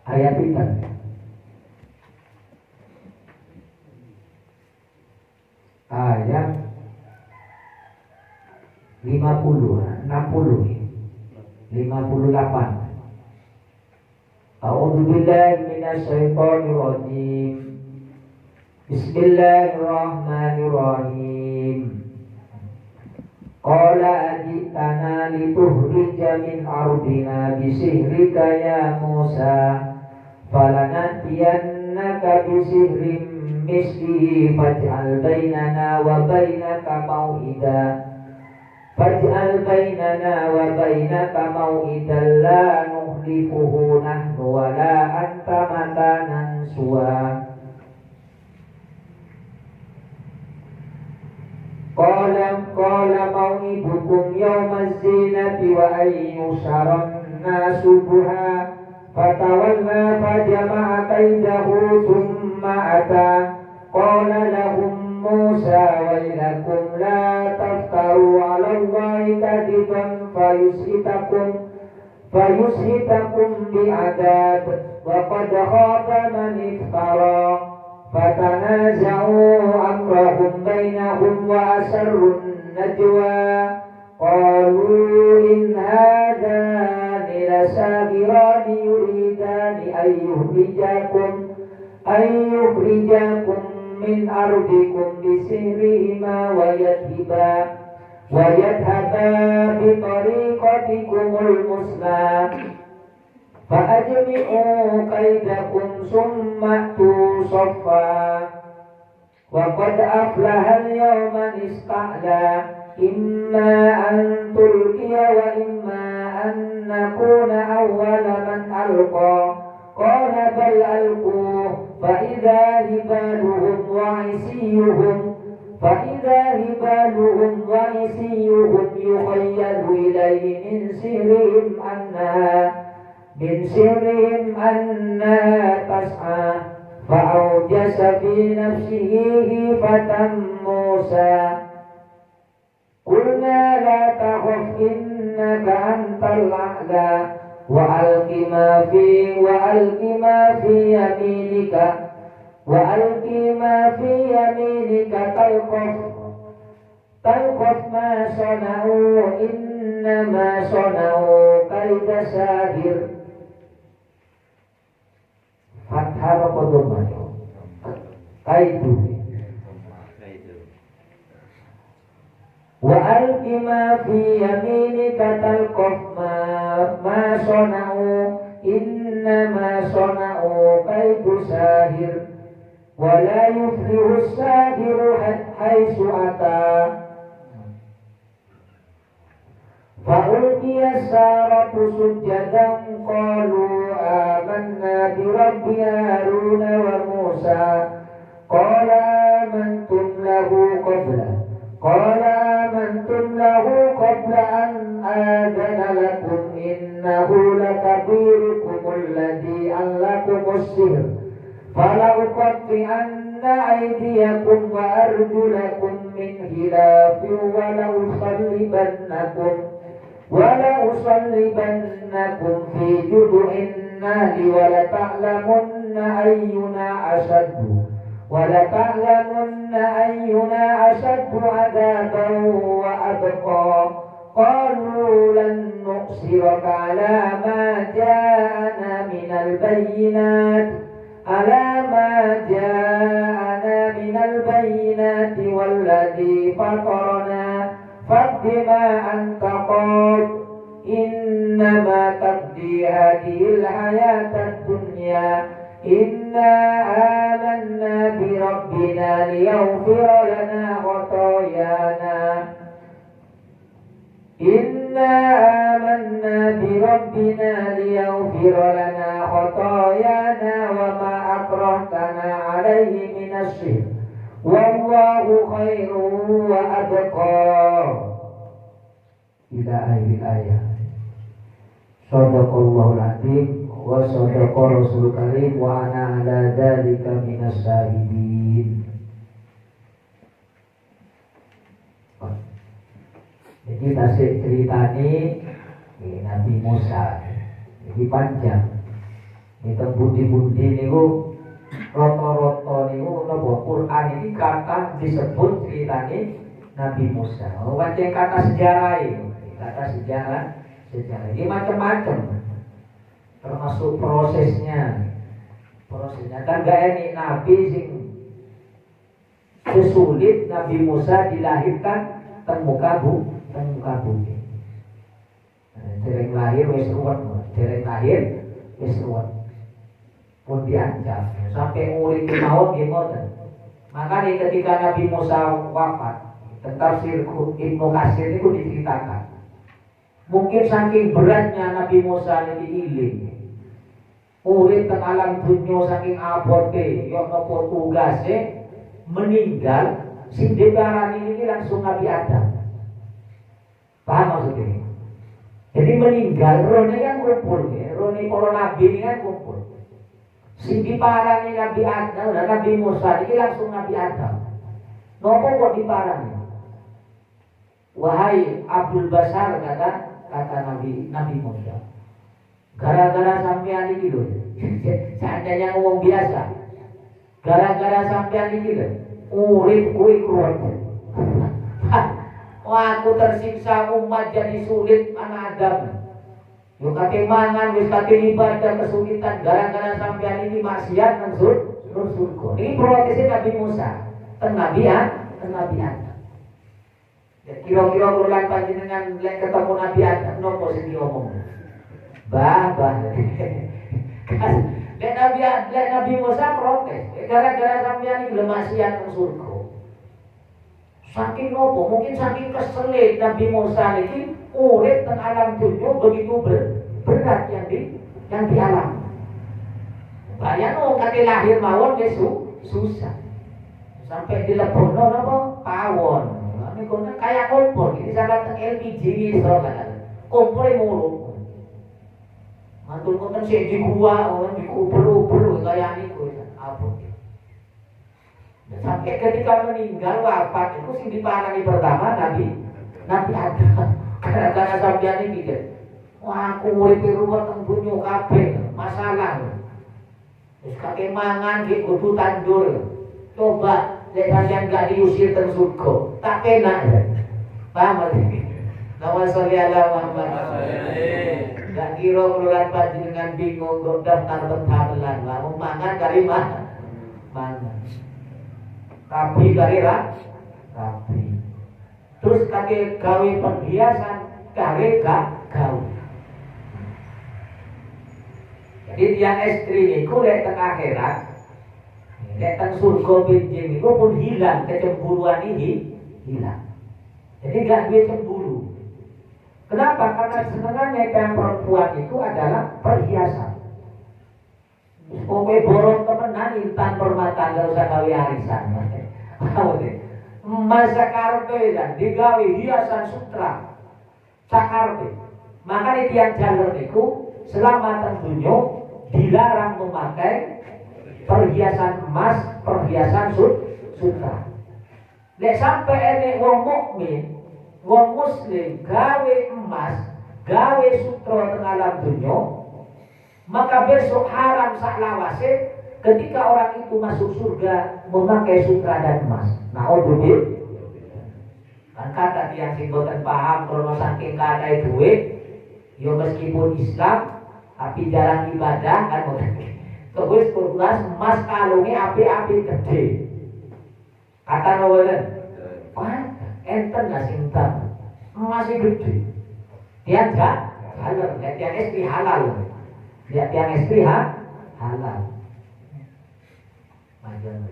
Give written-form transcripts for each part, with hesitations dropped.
Ayat pinten? Ayat 50, 60, 58. A'udzu billahi minasy syaithanir rajim. Bismillahirrahmanirrahim. Qala ajitana lituhrija min ardina bisihrika ya Musa falanatiyannaka bisihrin mislihi faj'al bainana wa bainaka mau'ida la nukhlifuhu nahnu wa la anta makanan suwa. Qala mau'idukum yawmaz zinati wa ayyusharan nasu buha fatawalla fajama'a kaidahu thumma ata qala lahum Musa wailakum la taftaru 'ala Allahi kadiban fayushitakum bi'adab wa qad khaba man iftara. Fatanaza'u amrahum bainahum wa asarrun najwa qalu in hadani lasahirani yuridani ayyukhrijakum min ardikum bisihrihima wa yadhhaba bi tariqatikumul muslah. Fa'ajmi'u kaidakum summa tu saffa wa qad aflaha al-yawma ista'la imma an tulqiya wa imma an nakuna awwala man alqa qala bal alqu fa idha hibaluhum wa isiyuhum yukhayyalu ilayhi min sirrihim anna tas'a fa'awjasa fi nafsihi hifatan Musa qulna la takhaf innaka antal a'la wa alqi ma fi yaminika talqaf ma sana'u innama sana'u kaida sahir. Fathah apa dhamma? Kaidu. Wa alqi ma fi yaminika talqaf ma sana'u innama sana'u kaidu sahir wa la yuflihu as-sahiru haitsu ata. فألقي السحرة سجدا قالوا آمنا برب هارون وموسى قال آمنتم له قبل أن آذن لكم إنه لكبيركم الذي علمكم السحر فلأقطعن أيديكم وأرجلكم من خلاف ولأصلبنكم في جذوع النخل ولتعلمن أينا أشد عذابا وأبقى قالوا لن نؤثرك على ما جاءنا من البينات والذي فطرنا فاقض ما أنت قاض إنما تقضي هذه الحياة الدنيا إنا آمنا بربنا ليغفر لنا خطايانا وما أكرهتنا عليه من السحر والله خير وأبقى إلى آخر الآية. Shadaqallahul azim wa shadaqa rasulul karim wa ana ala dzalika minas syahidin. Jadi tasik ceritani Nabi Musa. Jadi panjang. Itu budi-budi niku roto-roto niku napa Quran ini kata disebut ceritane Nabi Musa. Oh, pancen kata sejarah ini. Kata sejarah ini macam-macam. Termasuk prosesnya. Kan gak enak Nabi sing sesulit Nabi Musa dilahirkan temuka bumi. Dereng lahir wis ruwet, pun diancam sampai urip mawon nggih ngoten. Makanya ketika Nabi Musa wafat, tafsir Ibnu Katsir itu diceritakan. Mungkin saking beratnya Nabi Musa ini iling. Urip teng alam dunya saking abote, yo napa tugase meninggal sing diparani ini langsung Nabi Adam. Paham maksudnya? Jadi meninggal rohnya kan kumpul, rohnya para nabi ini kan kumpul. Sing diparani Nabi Adam dan Nabi Musa ini langsung Nabi Adam. Nopo kok diparani? Wahai Abdul Basar kata Nabi Musa. Gara-gara sampean iki lho. Seandainya ngomong biasa. Gara-gara sampean iki lho. Urip kuwi kuat. Wah, aku tersiksa umat jadi sulit anak Adam. Yo kate mangan wis kate ibadah kesulitan gara-gara sampean ini maksiat nang surga. Ini protesnya Nabi Musa, ten Nabi Adam. Ya kira-kira ulang panjenengan lek ketemu Nabi Adam nopo sing diomong? Bah. Lek Nabi Musa protes gara-gara sampean iki lho maksiat nang surga. Saking nopo, mungkin saking keselit Nabi Musa ini urip teng alam dunia begitu berat yang dialami. Bayang kate lahir mawon wis susah. Sampai dilebono napa pawon. Niku kayak kompor, iki sangat teng LPG iso kan. Kompore mulu. Mantul konten sing di gua, dikubur-ubur kaya niku apa. Sampai ketika meninggal wafat itu sing diparani pertama Nabi Adam. Karena sampeyan iki mikir, wah aku urip ruwet teng donya kabeh, masalah. Wis kakek mangan nggih kudu tandur. Coba lek sampeyan gak diusir teng surga, tak penak. Paham iki? Nama sholli ala Muhammad. Gak kira kululan panjenengan bingung kok daftar pentamelan, mau mangan kari mangan. Rabi karira, rabi. Terus kake gawe penghiasan, gawe gawe. Jadi tiang estri niku lek teng akhirat, lek teng surga benjing niku pun hilang kecemburuan ini hilang. Jadi gak duwe cemburu. Kenapa? Karena senengannya yang perempuan itu adalah perhiasan. Oke borong temenan intan permata gak usah gawe arisan. Masa karpe dan digawe hiasan sutra cakarpe. Makanya tiang jalur niku selama tentunya dilarang memakai perhiasan emas, perhiasan sutra. Lek sampai enek wong mukmin, wong muslim gawe emas, gawe sutra teng alam dunya, maka besok haram saklawase ketika orang itu masuk surga memakai sutra dan emas. Naudzubillah. Kan kata yang sing boten paham krono saking kadai duit, yo meskipun Islam tapi jarang ibadah kan boten. Terus kurang emas kalunge api-api gede. Kata nowelan. Wah, enten lah sing tam. Emas gede. Dia halal, dia istri halal. Dia istri halal. Majan.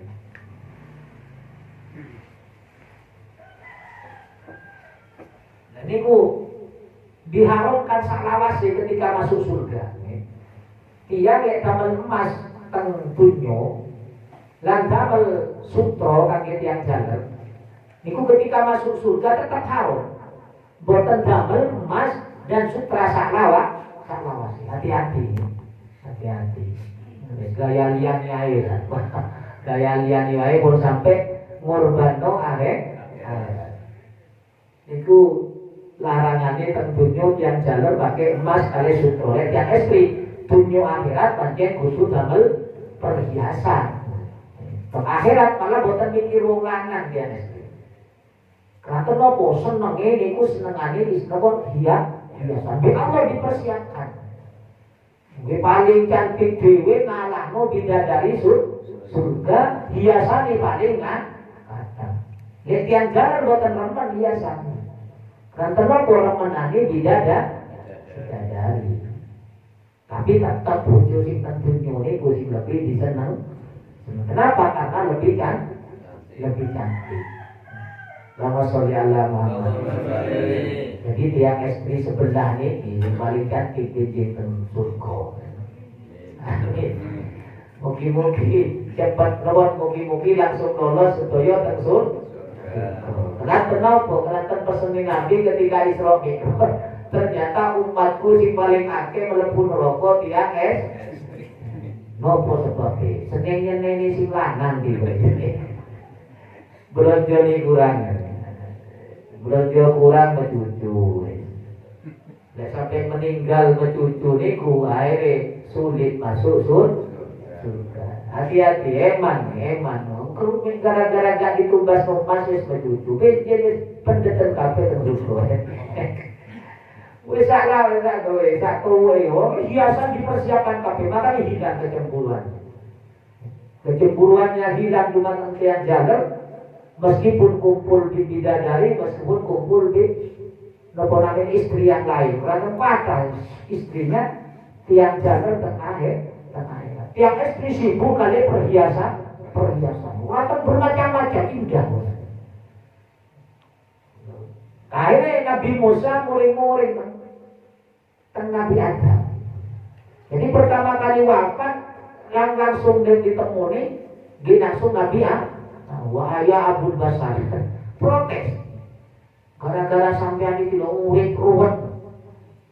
Nah niku diharamkan saklawase ketika masuk surga. Dia lek damel emas teng dunyo lan damel sutra kangge tiyang jaler. Niku ketika masuk surga tetap haram. Boten damel emas dan sutra saklawase. Hati-hati. Gaya liyan ae lah. Gaya liyan ae pun sampai ngorbano arek. Niku larangane tentunya yang jalur pakai emas kali sutra. Yang istri dunia akhirat pancen kudu damel perhiasan. Teng akhirat malah boten mikir wong lanang dia mesti. Karena nopo senenge niku senengane wis nopo hiasan. Be Allah dipersiapkan. Nggih paling cantik dhewe ngalahno bidadari surga, hiasane paling kadang. Nek tiyang jalan boten remen hiasane. Karena nopo remenane bidadari. Tapi tetap bojo sing teng dunya niku sing lebih diseneng. Kenapa? Karena lebih cantik. Lama sholli ala Muhammad. Jadi tiang istri sebelah ini paling cantik di surga. Mugi-mugi cepat lawan, mugi-mugi langsung lolos sedaya teng surga. Kenapa? Kenapa pesene Nabi ketika Isra Mi'raj? Ternyata umatku sing paling akeh mlebu neraka tiang nopo sebabnya? Seneng nyeneni sing lanang di belanja ni kurang mencucu. Nek sampai meninggal mencucu niku akhirnya sulit masuk surga. Hati-hati eman. Kerumit gara-gara gak ditumbas nomas wis mencucu. Jadi pendetan kafe terus. Wis salah kowe hiasan dipersiapkan kabeh, makanya hilang kecemburuan. Kecemburuannya hilang cuma tiang jaler, meskipun kumpul di bidadari, meskipun kumpul di noponamin istri yang lain. Karena patah istrinya tiang jaler terakhir. Tiang istri sibuk kali perhiasan. Akan bermacam-macam indah. Akhirnya Nabi Musa muring-muring teng Nabi Adam. Jadi pertama kali wafat yang langsung ditemuni langsung Nabi Adam. Wahaya Abul Basar protes. Gara-gara sampean iki lho urip ruwet.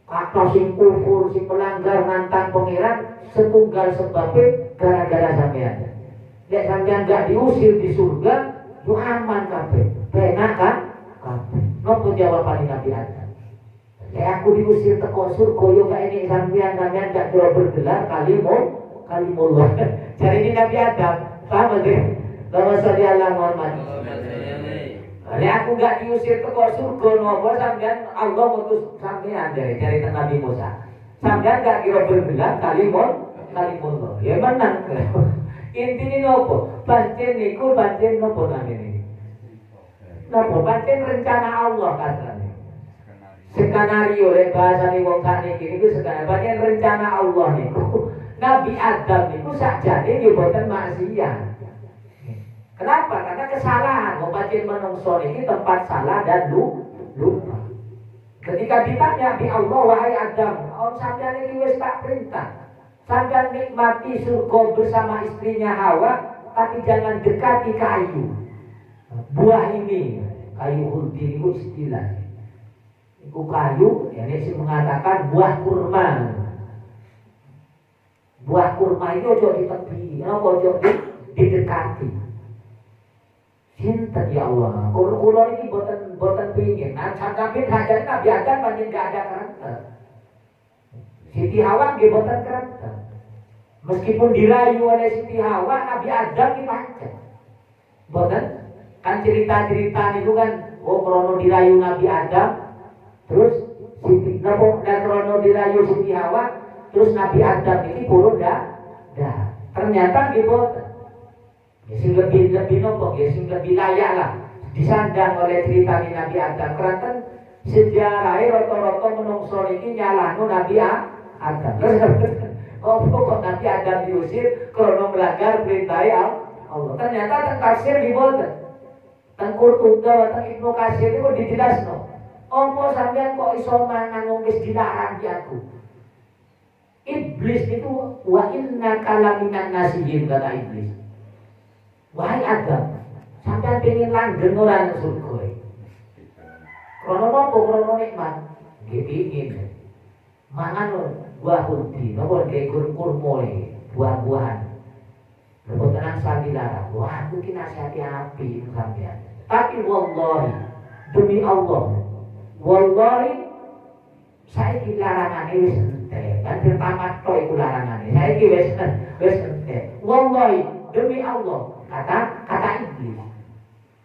Kakak sing kufur, sing melanggar nantang pangeran setunggal sebabnya gara-gara sampean. Nek sampean gak diusir di surga, yo aman kabeh. Penak kan? Nopo jawaban Nabi Adam. Nek aku diusir teko surga yo gak ini sampean gak jero bergelar kalimullah. Jadi ini Nabi Adam, paham nggih? Lama sholli ala Muhammad. Nek aku gak diusir teko surga nopo sampean Allah ngutus sampean dari Nabi Musa. Sampean gak kira bergelar kalimullah. Ya menang. Intine nopo? Pancen niku nopo namine? Napa pancen rencana Allah kasane. Skenario lek bahasane wong sakniki niku skenario pancen rencana Allah niku. Nabi Adam niku sakjane yo boten maksiat. Kenapa? Karena kesalahan. Wong pancen manungsa niki tempat salah dan lupa. Ketika ditanya bi Allah, wahai Adam, sampeyan iki wis tak perintah. Sampeyan nikmati surga bersama istrinya Hawa, tapi jangan dekati kayu. Buah ini kayu huldi itu istilah. Itu kayu, ya ini mengatakan buah kurma. Buah kurma itu ojo di tepi, ojo didekati. Cinta ya Allah. Kulo ini boten pingin. Nah, sampai hajat Nabi Adam banyak gak ada karakter. Siti Hawa dia boten karakter. Meskipun dirayu oleh Siti Hawa, Nabi Adam dipancet. Boten. Kan cerita-cerita itu kan krono dirayu Nabi Adam, terus krono dirayu Siti Hawa, terus Nabi Adam ini purun dah. Ternyata gitu, sing lebih nopo, sing lebih layak lah disandang oleh cerita Nabi Adam. Karena sejarahnya roto-roto menungso ini nyalahno Nabi Adam. Kok Nabi Adam diusir krono melanggar perintah Allah. Ternyata tafsir diboten. Tengkur tunggal atau Ibnu Katsir itu dijelasno. Opo sampean kok iso mangan wong wis dilarang di aku. Iblis itu wa inna kalaminan nasiyin kata iblis. Wahai Adam, sampean pengen langgeng ora nang surga. Krono apa krono nikmat? Nggih pengin. Mangan buah huldi, napa nggih kurma buah-buahan. Lha tenang sami dilarang. Wah, aku ki nasihati api sampean. Tapi wallahi, demi Allah, wallahi saya dilarangan ini entek. Kan tamat tok iku larangane. Saiki wis entek. Wallahi demi Allah kata iblis.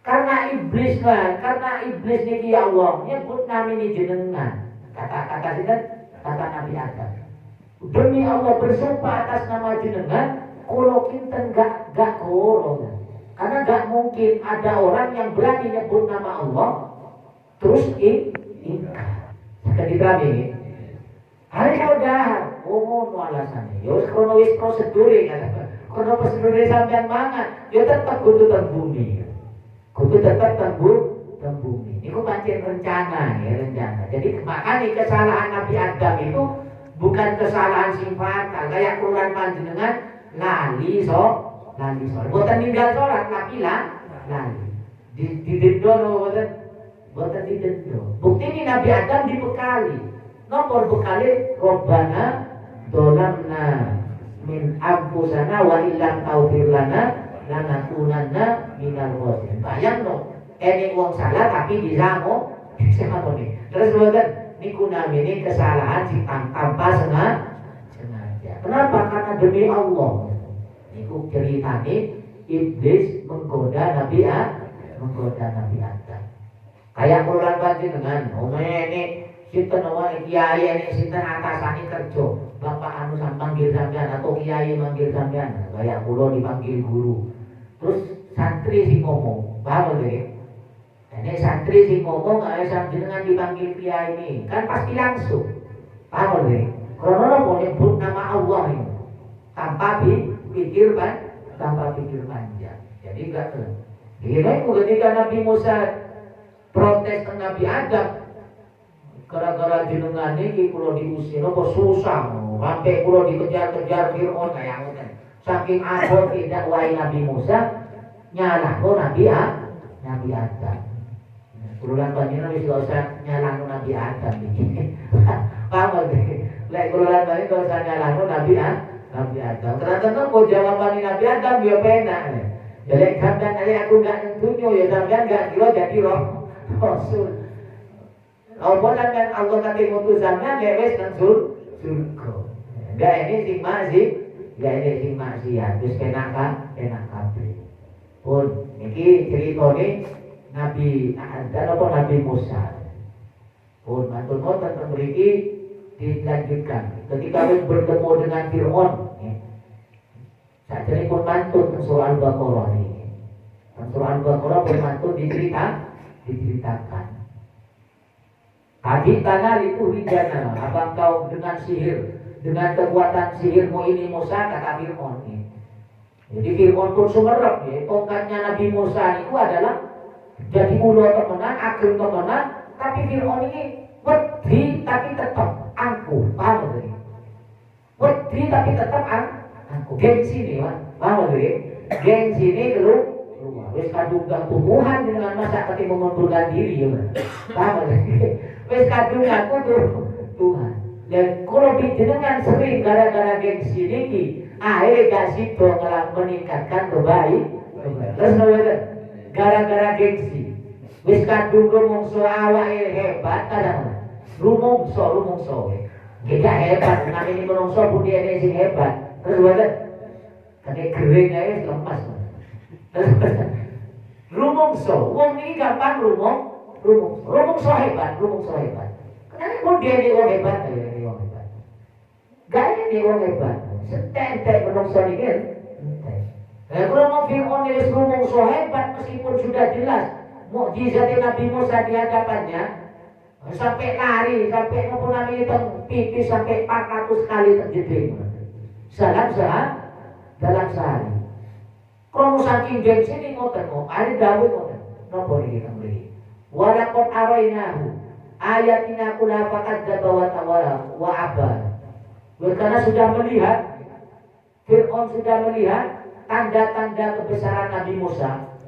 Karena iblis niki ya Allah nyebut namine jenengan. Kata sinten? Kata Nabi Adam. Demi Allah bersumpah atas nama jenengan, kalau kinten gak goro. Karena gak mungkin ada orang yang berani nyebut nama Allah terus ingkar. Ketika ini hari udah ngono alasannya. Yo krono prosedur kan. Krono prosedur sampean mangan, yo tetep kudu teng bumi. Kudu tetap teng bumi. Itu pancen rencana. Jadi makanya kesalahan Nabi Adam itu bukan kesalahan sing fatal. Kayak kulan panjenengan lali so. Boten ninggal sholat tapi lali. Didendo boten didendo. Bukti ini Nabi Adam dibekali. Nomor bekali Robbana dolamna min anfusana wa illam taufir lana lanakunanna minal khosirin. Bayang no, wong salah tapi disamo nih. Terus boten niku namine kesalahan sing tanpa sengaja. Kenapa? Karena demi Allah. Niku ceritane iblis menggoda Nabi Adam. Kayak kulan panjenengan, ini sinten wae kiai ini sinten atasane kerja. Bapak anu panggil sampean atau kiai manggil sampean. Kayak kula dipanggil guru. Terus santri sing ngomong, paham nggih? Ini santri sing ngomong jenengan dipanggil kiai ini, kan pasti langsung. Paham nggih? Karena nyebut nama Allah ini tanpa pikir panjang. Jadi enggak tuh. Ini ketika Nabi Musa protes ke Nabi Adam, gara-gara jenengan niki kula diusir apa susah, sampai kula dikejar-kejar Fir'aun kayak ngoten. Saking abot tidak wae Nabi Musa nyalahno Nabi Adam. Kulan panjenengan wis gak usah nyalahno Nabi Adam iki. Paham nggih? Lek kulan panjenengan gak usah nyalahno Nabi Adam. Ternyata kok jawaban Nabi Adam dia penak. Jadi kadang aku gak nentunyo ya sampean gak kira jadi Rasul. Apa sampean Allah kate ngutus sampean lek wis nang surga. Enggak ini sing maksiat, terus penak kabeh. Pun niki critane Nabi Adam apa Nabi Musa. Pun matur nuwun mriki dilanjutkan. Ketika bertemu dengan Fir'aun, saat ini pun mantun surah Al-Baqarah ini. Surah Al-Baqarah pun mantun diceritakan. Tadi tanah itu rijana, apa kau dengan sihir, dengan kekuatan sihirmu ini Musa, kata Fir'aun ini. Jadi Fir'aun pun sumerep ya, tongkatnya Nabi Musa itu adalah jadi ulo temenan, ageng temenan, tapi Fir'aun ini wedi tapi tetap angkuh, paham gak? Wedi tapi tetap angkuh, gengsi nih, paham gak? Gengsi ini keluar, wis kadung gak tumbuhan dengan masa ketika mengundurkan diri, ya, paham gak? Wis kadung aku Tuhan. Dan kalau jenengan sering gara-gara gengsi niki, akhirnya gak sido meningkatkan kebaikan. Terus gara-gara gengsi, wis kadung rumongso awake hebat kadang. Rumongso. Kita hebat, namanya menungso budi ini sing hebat. Terus boten, kene gering ae lemas. Rumongso, wong ini gampang rumongso hebat. Kenapa budi ini wong hebat ya? Gaya ini wong hebat. Setentek menungso ini kan. Kalau mau Fir'aun ini rumongso hebat meskipun sudah jelas mukjizat Nabi Musa di hadapannya, sampai lari, sampai ngapun namanya pipis sampai 400 kali terjeding dalam sehari. Kalau saking gengsi ini ngoten kok, ada Daud ngoten. Napa iki kita mriki? Wa laqad arainahu ayatina kula fakadzdzaba wa tawalla wa aba. Karena sudah melihat, Fir'aun sudah melihat tanda-tanda kebesaran Nabi Musa.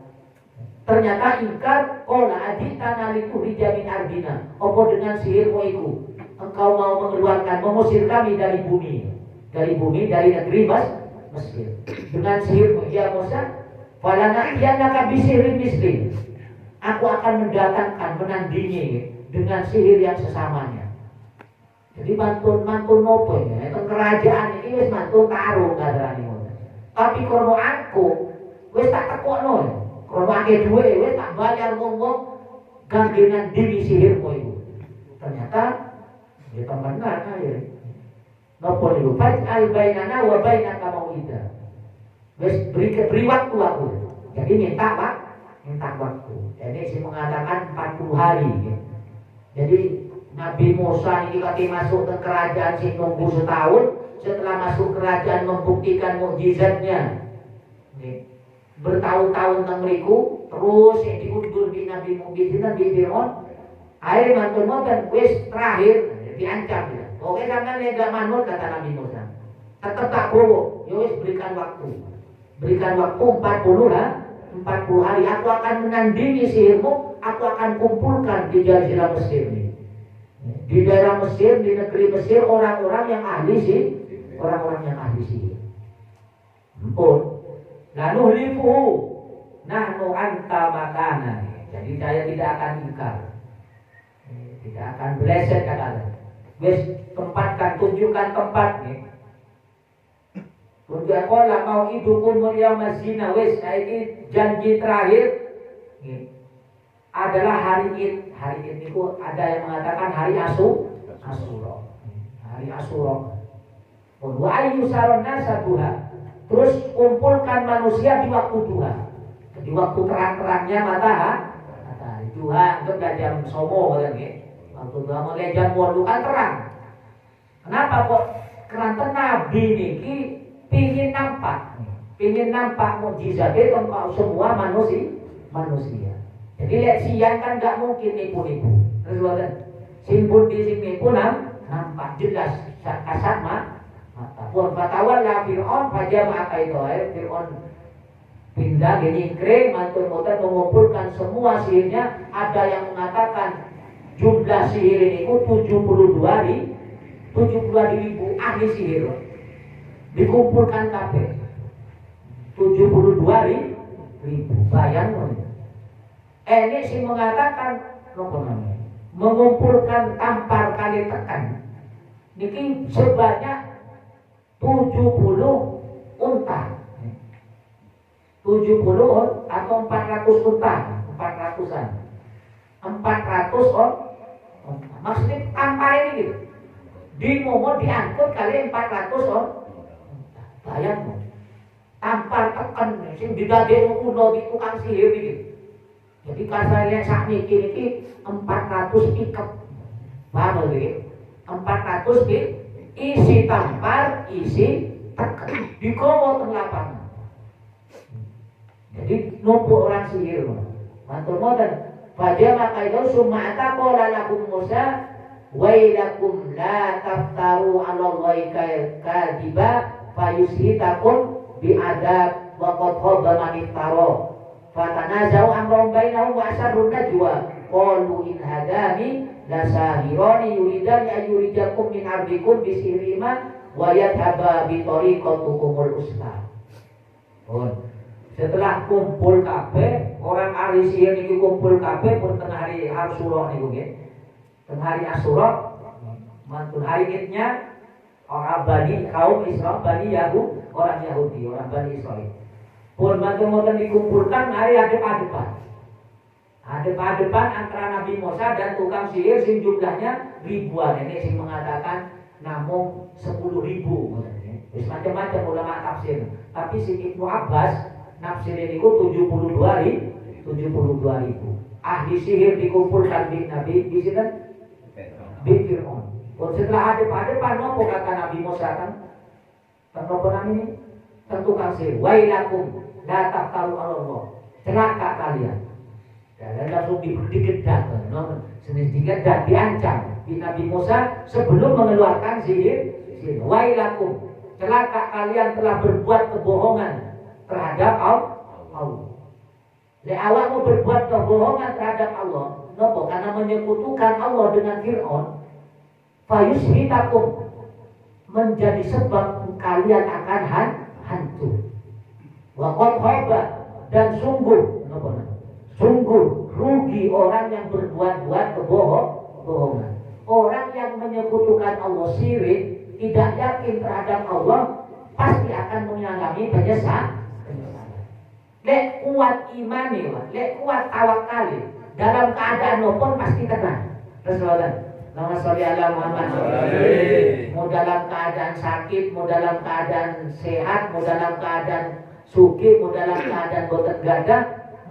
Ternyata ingkar qala aditana lituhrijamin ardina. Apa dengan sihirmu itu engkau mau mengeluarkan, mengusir kami dari bumi, dari negeri Mesir. Dengan sihirmu ya Musa, falana'tiyanaka bisihrin misli. Aku akan mendatangkan, menandingi dengan sihir yang sesamanya. Jadi mantun nopo ya, itu kerajaan ini wis mantun tarung kadrane ngono. Tapi krono aku wis tak tekokno. Krono akeh duwe wis tak bayar wong-wong ganggenan diri sihirmu itu. Ternyata ya benar kaya. Nopo niku faj'al bainana wa bainaka mau'ida. Wis beri waktu aku. Jadi minta waktu. Jadi si mengatakan 40 hari. Ya. Jadi Nabi Musa ini ketika masuk ke kerajaan si nunggu setahun, setelah masuk kerajaan membuktikan mukjizatnya. Bertahun-tahun nang mriku terus yang diundur di Nabi mukjizat di Fir'aun. Akhirnya mantun wis terakhir diancam ya. Oke sampean lega manut kata Nabi Musa. Tetap tak gowo, ya wis berikan waktu. Berikan waktu 40 hari aku akan menandingi sihirmu, aku akan kumpulkan di Jazirah Mesir ini. Di daerah Mesir, di negeri Mesir orang-orang yang ahli sihir. Ampun. Lalu lifu nahnu anta makana. Jadi saya tidak akan ingkar. Tidak akan beleset kata. Wis tempatkan, tunjukkan tempat nih. Tunjukkan kola mau idukum yaumaz zina wis saiki janji terakhir nih. Adalah hari Id. Hari Id itu ada yang mengatakan hari Asyura. Hari Asyura. Wa ayyusaron nasa duha. Terus kumpulkan manusia di waktu duha. Di waktu terang-terangnya matahari. Duha itu jam somo kan nggih. Waktu duha mulai jam 8 kan terang. Kenapa kok karena Nabi niki pingin nampak mukjizat itu engkau semua manusia. Jadi lihat siang kan nggak mungkin nipu-nipu. Terus bukan simpul di sini pun nampak jelas kasat mata. Pun fatawalla Fir'aun fajama itu Fir'aun pindah gini kre mantun motor mengumpulkan semua sihirnya. Ada yang mengatakan jumlah sihir ini 72 ribu ahli sihir dikumpulkan kabeh 72 ribu bayang. Ini sih mengatakan mengumpulkan tampar kali tekan niki sebanyak 70 unta 70 atau 400 unta 400-an 400 unta. Maksudnya tampar ini gitu di momon diangkut kali 400 unta. Bayang tampar tekan sing didadekno kuno di tukang sihir iki. Jadi kasarnya sak niki 400 piket. Paham lho 400 piket isi tampar, isi tekan digowo teng lapangan. Jadi numpuk orang sihir. Mantul modern. Fajr maka itu summa ataqala lakum Musa wailakum la taftaru 'ala Allahi kadiba fayushitakum bi'adab wa qad khaba man iftara. Fatanazau amrun bainahum wa asarrun najwa qalu in hadani lasahirani yuridani ayurijakum min ardikum bisirima wa yadhaba bi tariqatukumul usla. Setelah kumpul kabeh orang ahli sihir niki kumpul kabeh pun tengah hari Asyura niku nggih. Tengah hari Asyura mantun hari Idnya orang Bani kaum Israel Bani Yahud orang Yahudi orang Bani Israel. Pun mantun dikumpulkan hari adep-adepan. Adep-adepan antara Nabi Musa dan tukang sihir sing jumlahnya ribuan. Ini sing mengatakan namun 10.000. Wis macam-macam ulama tafsir. Tapi si Ibnu Abbas nafsir ini 72 ribu. Ahli sihir dikumpulkan di Nabi di sini di Fir'aun. Setelah adep-adepan nopo kata Nabi Musa kan? Nopo ini? Tentu kasih. Wailakum la taqtalu Allah. Celaka kalian. Dan langsung digedang, senis digedang, diancam di Nabi Musa sebelum mengeluarkan sihir. Wailakum, celaka kalian telah berbuat kebohongan terhadap Allah. Awak mau berbuat kebohongan terhadap Allah, nopo karena menyekutukan Allah dengan Fir'aun. Fayushitakum, menjadi sebab kalian akan hancur. Wa qad khaba, dan sungguh rugi orang yang berbuat-buat kebohongan. orang yang menyekutukan Allah syirik, tidak yakin terhadap Allah, pasti akan mengalami penyesalan. Lek kuat iman nih, lek kuat tawakal, dalam keadaan apapun pasti tenang. Terus nama sholli ala Muhammad. Mau dalam keadaan sakit, mau dalam keadaan sehat, mau dalam keadaan sugih, mau dalam keadaan boten gadah,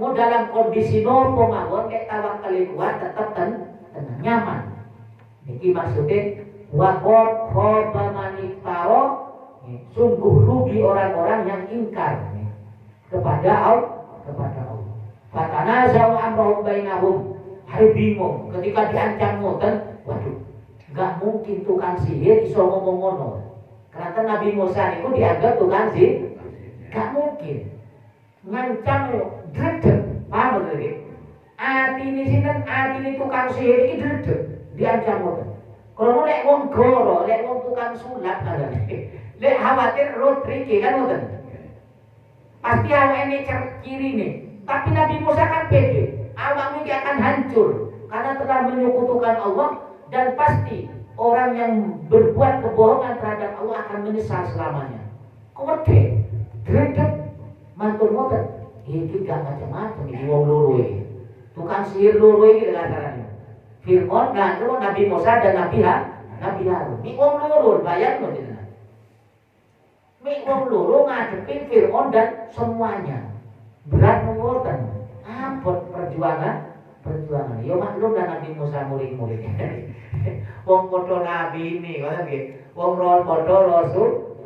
mau dalam kondisi nopo mawon, lek tawakal kuat tetap tenang, nyaman. Niki maksudnya waqad khaba man iftara, sungguh rugi orang-orang yang ingkar kepada Allah. Fatanaza'u amrahum bainahum. Hari bingung ketika diancam ngoten, waduh, enggak mungkin tukang sihir iso ngomong ngono. Karena Nabi Musa itu dianggap tukang sihir, enggak mungkin. Ngancam dredeg, paham lho. Atine sinten? Atine tukang sihir iki dredeg, diancam ngoten. Kalau lek wong goro, lek wong tukang sulap kadang. Lek khawatir road trick kan ngoten. Pasti awake ciri nih. Tapi Nabi Musa kan pede. Awakmu dia akan hancur karena telah menyekutukan Allah, dan pasti orang yang berbuat kebohongan terhadap Allah akan menyesal selamanya. Kuwede, dredeg, mantul ngoten. Iki gak macam-macam iki wong loro iki. Tukang sihir loro iki lantaran Fir'aun nganggo Nabi Musa dan Nabi Harun. Iki wong loro, bayang lho jenengan. Iki wong loro ngadepin Fir'aun dan semuanya. Berat ngoten. Ampun perjuangan. Yo maklum dan Nabi Musa murid-murid. Wong padha nabi ini, ngoten nggih. Wong padha rasul.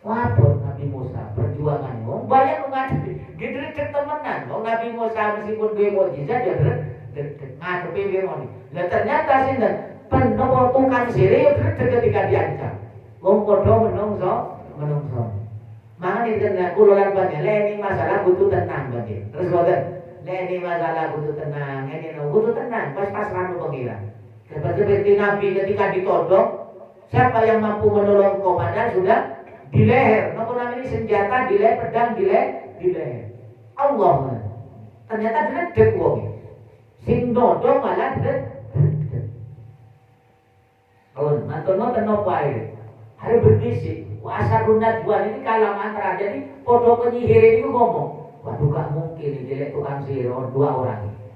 Wapun Nabi Musa perjuangan. Wong banyak ngadepi. Gedhe temenan. Wong Nabi Musa meskipun duwe mukjizat ya ngadepi Fir'aun. Lah ternyata sinten? Penapa tukang sihir yo ketika diancam. Wong padha menungso. Makanya kita kula lan banyak ini masalah butuh tenang berarti. Terus boten. Ini masalah butuh tenang, butuh tenang, pas ranu pengiran. Seperti Nabi ketika ditodong, siapa yang mampu menolong komandan sudah di leher. Napa namanya senjata di leher, pedang di leher. Allah. Ternyata dredeg wong. Sing nodong malah dredeg. Oh, mantono tenapa ae. Hari berbisik. Asarun najwa ini kalam antara, jadi podo penyihir ini ngomong, waduh gak mungkin ini jelek tukang sihir dua orang ini.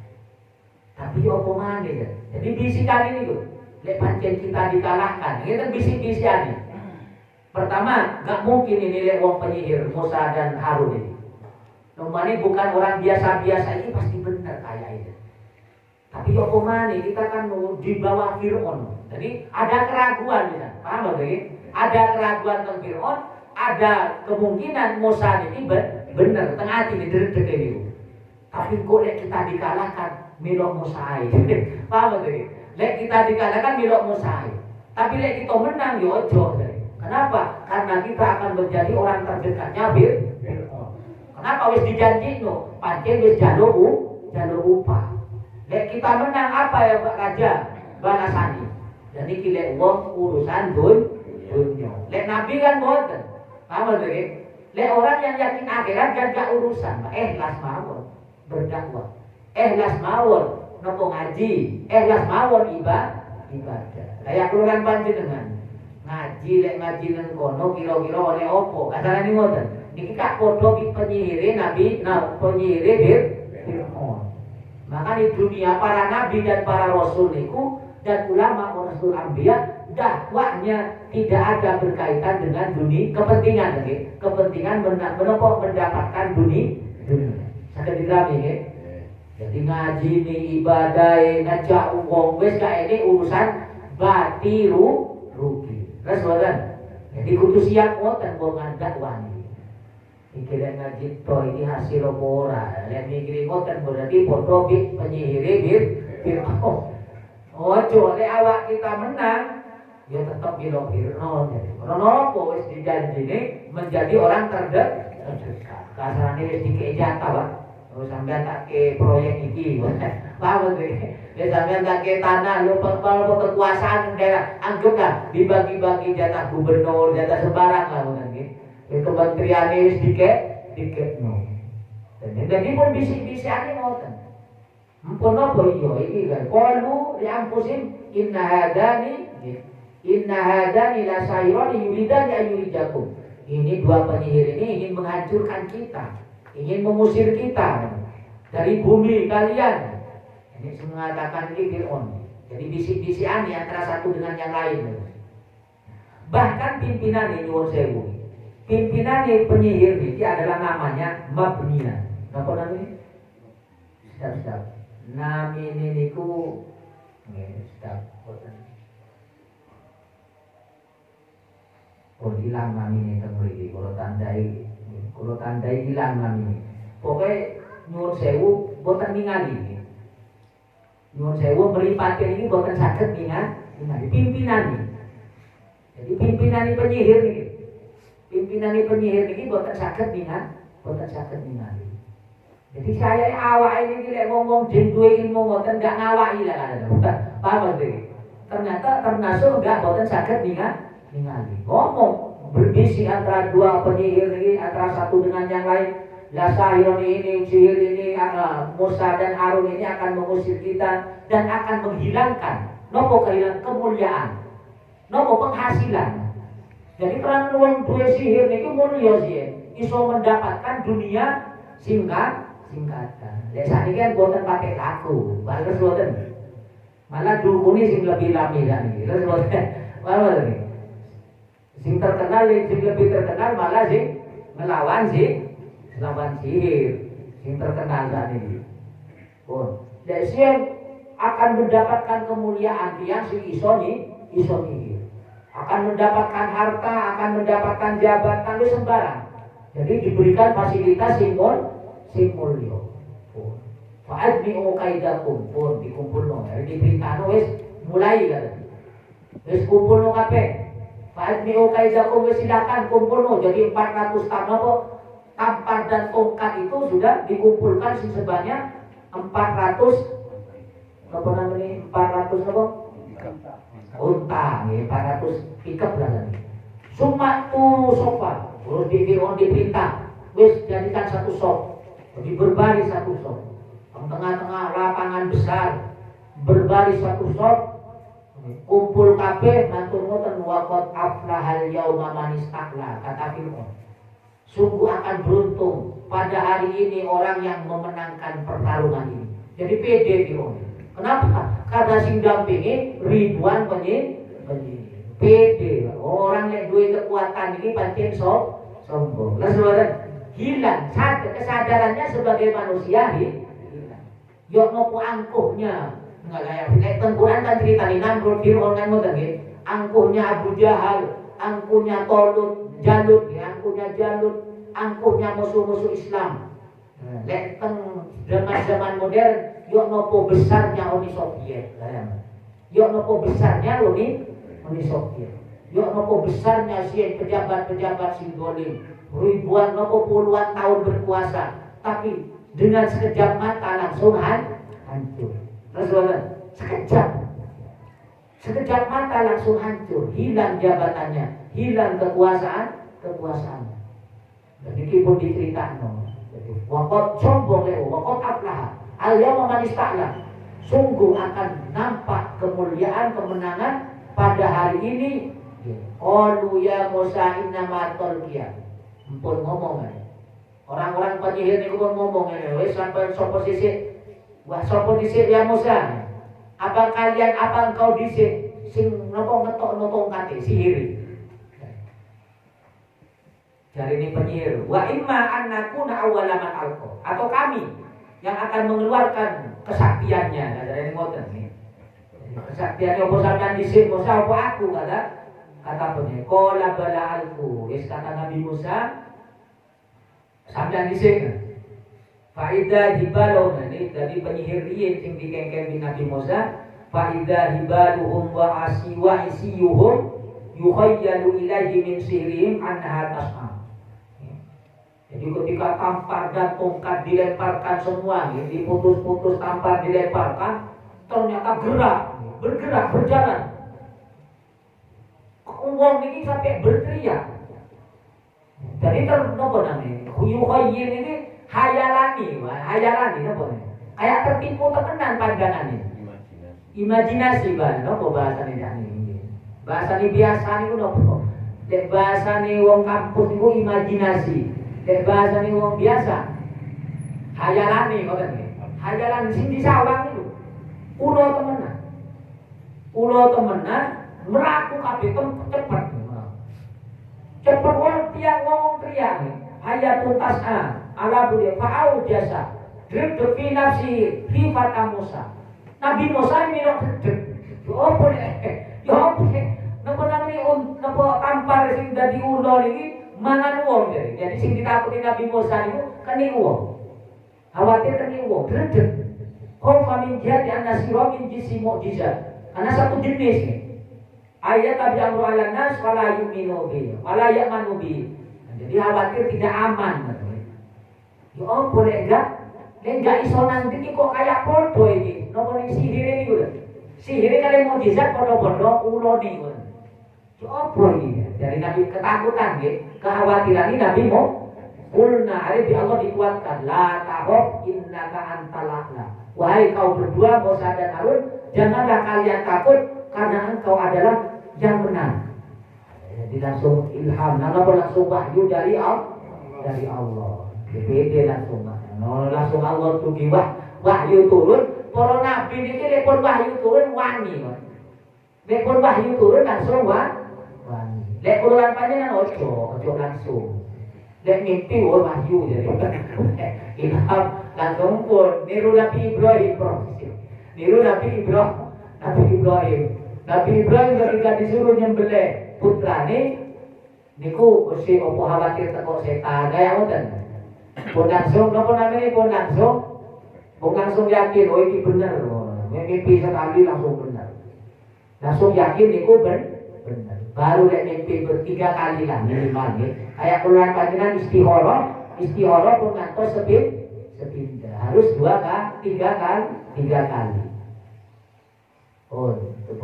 Tapi apa mana ya? Jadi bisikan ini tuh, lek pancen kita dikalahkan, ini kan bisik-bisikan ini. Pertama, gak mungkin ini lek wong penyihir Musa dan Harun ini. Nomor ini bukan orang biasa-biasa, ini pasti benar kayak itu. Tapi apa mana kita kan di bawah Fir'aun, jadi ada keraguan ya, paham gak ini? Ada keraguan tentang Fir'aun, ada kemungkinan Musa ini benar, tengah hati ini dredeg ini. Tapi kok lek kita dikalahkan milok Musa ini. Paham gak? Lek kita dikalahkan milok Musa. Tapi lek kita menang yo ojo. Kenapa? Karena kita akan menjadi orang terdekatnya Fir'aun. Kenapa wis dijanjino? Pancen wis jaluk upah. Lek kita menang apa ya Pak Raja? Balasani. Jadi kilek wong urusan dunia. Lek Nabi kan boten. Paham lho? Lek orang yang yakin akhirat kan gak urusan, ikhlas mawon berdakwah. Ikhlas mawon nopo ngaji, ikhlas mawon ibadah. Kayak keluran panjenengan. Ngaji lek ngaji nang kono kira-kira oleh opo? Kasarane ngoten. Niki kak padha penyihire Nabi, penyihire Fir'aun. Maka di dunia para nabi dan para rasul niku dan ulama rasul anbiya, dakwahnya tidak ada berkaitan dengan dunia kepentingan lagi, kepentingan mendapatkan dunia. Sakit dirami ya. Jadi ngaji ini ibadah, ngajak wong wis gak ini urusan bati rugi. Terus boten. Jadi kudu siap ngoten wong dakwah niki. Iki lek ngaji to iki hasil apa ora. Lek mikir ngoten berarti padha penyihir Fir'aun. Ojo lek awak kita menang, ya tetap belok Fir'aun. Karena apa wis dijanjine menjadi orang terdekat. Kasarane wis dikek jatah, Pak. Oh sampean tak ke proyek iki. Paham nggih? Ya sampean tak ke tanah, lu kekuasaan daerah, anggaplah dibagi-bagi jatah gubernur, jatah sembarang lah ngoten nggih. Kementerian wis dikek no. Dan pun bisik-bisikane ngoten. Mumpun apa iya iki kan. Qalu li anfusihim inna hadani la sayrani yuridani ayyurijakum. Ini dua penyihir ini ingin menghancurkan kita, ingin mengusir kita dari bumi kalian. Ini mengatakan ini Fir'aun. Jadi bisik-bisikan antara satu dengan yang lain. Bahkan pimpinan ini nyuwun sewu. Pimpinan penyihir ini adalah namanya Mabniya. Napa namanya? Sedap. Namine niku nggih sedap boten. Oh hilang namine teng mriki, kula tandai hilang namine. Pokoke nyuwun sewu boten ningali. Nyuwun sewu mripate iki boten saged ningali pimpinan iki. Jadi pimpinan penyihir niki. Pimpinan penyihir niki boten saged ningali. Jadi saya awak ini lek ngomong jin duwe ilmu boten gak ngawaki lah kan. Paham nggih? Ternyata termasuk gak boten saged ningali. Ngomong berbisik antara dua penyihir ini, antara satu dengan yang lain. La sahirun ini, sihir ini, Musa dan Harun ini akan mengusir kita dan akan menghilangkan nopo kehilangan kemuliaan, nopo penghasilan. Jadi kalau wong duwe sihir niki mulya sih, iso mendapatkan dunia singkatan. Lek sakniki kan boten pakai laku, bagus boten. Malah dukune sing lebih lami sakniki. Terus boten. Malah sing terkenal, sing lebih terkenal malah sing melawan sihir. Sing terkenal sakniki. Pun, lek sing akan mendapatkan kemuliaan yang sing iso nyihir. Akan mendapatkan harta, akan mendapatkan jabatan wis sembarang. Jadi diberikan fasilitas sing mulya. Fa'admi'u kaidakum pun dikumpulno. Jadi diperintahno wis mulai kan. Wis kumpulno kabeh. Fa'admi'u kaidakum wis silakan kumpulno. Jadi 400 tampar dan tongkat itu sudah dikumpulkan sebanyak 400 apa namanya? 400 apa? Unta, 400 pickup lah tadi. Sumatu sofa. Terus diperintah wis jadikan satu sop. Jadi berbaris satu sop. Tengah-tengah lapangan besar berbaris satu sop. Kumpul kabeh matur ngoten waqat aflahal yauma man istaqla kata Fir'aun. Sungguh akan beruntung pada hari ini orang yang memenangkan pertarungan ini. Jadi pede Fir'aun. Kenapa? Karena sing dampingi ribuan penyihir. Pede. Orang yang duwe kekuatan ini pancen sombong. Lalu hilang kesadarannya sebagai manusia hilang. Yok nopo angkuhnya nggak kayak Quran kan cerita nih Namrud Fir'aun kan ngoten nggih. Angkuhnya Abu Jahal, angkuhnya Jalut, angkuhnya Jalut, angkuhnya musuh-musuh Islam. Lek zaman modern yok nopo besarnya Uni Soviet. Yok nopo besarnya Uni Soviet. Yok nopo besarnya si pejabat-pejabat simbolik. Ribuan nopo puluhan tahun berkuasa, tapi dengan sekejap mata langsung hancur. Terus sekejap mata langsung hancur, hilang jabatannya, hilang kekuasaannya. Jadi pun diceritakan. Jadi waqad sombong waqad aflaha al-yawma man ista'la. Sungguh akan nampak kemuliaan kemenangan pada hari ini. Qalu ya Musa innama tulqiya. Pun ngomong orang-orang penyihir niku pun ngomong wis sampai sapa sisik. Wah sapa dhisik ya Musa? Apa engkau dhisik sing napa ngetokno tongkate sihir? Dari ini penyihir. Wa imma an nakuna awwala man alqa. Atau kami yang akan mengeluarkan kesaktiannya. Dari ini ngoten nih. Kesaktiannya apa sampean dhisik Musa apa aku kata penyihir. Qala bala alqu. Wis kata Nabi Musa sampean dhisik. Faida hibalun ini dari penyihir riyen sing dikengken Nabi Musa. Faida hibaluhum wa isiyuhum yukhayyalu ilaihi min sihrihim annaha tas'a. Jadi ketika tampar dan tongkat dilemparkan semua, diputus-putus tampar dilemparkan, ternyata bergerak, berjalan. Wong ini sampai berteriak. Jadi ternopo namanya? Yukhayyin ini hayalani apa nih? Kayak tertipu tekenan pandangan ini. Imajinasi bang, nopo bahasa ini. Bahasa ini biasa nih nopo. Dek bahasa nih wong kampus niku imajinasi. Dek bahasa nih wong biasa. Hayalan nih, kau hayalan sing disawang itu. Ulo temenan, melaku kabeh cepet. Cepet wong tiang ngomong teriak. Hayatun tas'a ala budaya fa'au jasa. Drep fi nafsi khifata Musa. Nabi Musa ini no drep. Yo boleh. Napa namanya napa tampar sing dadi ulo iki mangan wong jadi. Jadi sing ditakuti Nabi Musa niku keni wong. Khawatir keni wong, drep. Khofa min jihati an-nasira min jisi mukjizat. Karena satu jenis nih. Ayat tabi amru ala nas wala yu'minu bi wala ya'manu bi. Jadi khawatir tidak aman. Ya boleh enggak iso nanti kok kayak podo ini. Nopo ning sihir ini lho. Sihir kali mukjizat podo-podo ulo niku. Ya apa ini? Dari Nabi ketakutan nggih, kekhawatiran ini Nabi mau kulna hari di Allah dikuatkan la tahab innaka antal a'la. Wahai kau berdua Musa dan Harun, janganlah kalian takut karena engkau adalah yang benar. Jadi langsung ilham, langsung wahyu dari Allah. Beda langsung. Langsung Allah tugi wahyu turun. Para nabi niki nek pun wahyu turun wani. Nek pun wahyu turun langsung wani. Nek urulan panjenengan ojo langsung. Nek mimpi wahyu jadi. Ilham langsung pun niru Nabi Ibrahim. Nabi Ibrahim ketika disuruh nyembelih putrane niku mesti opo khawatir teko setan kaya ngoten. Pun langsung napa namanya pun langsung yakin oh iki bener. Mimpi sekali langsung bener. Langsung yakin niku bener. Baru lek mimpi bertiga kali lah minimal nggih. Kayak keluar panjenengan istihara pun ngantos sepindah. Harus 3 kali. Oh,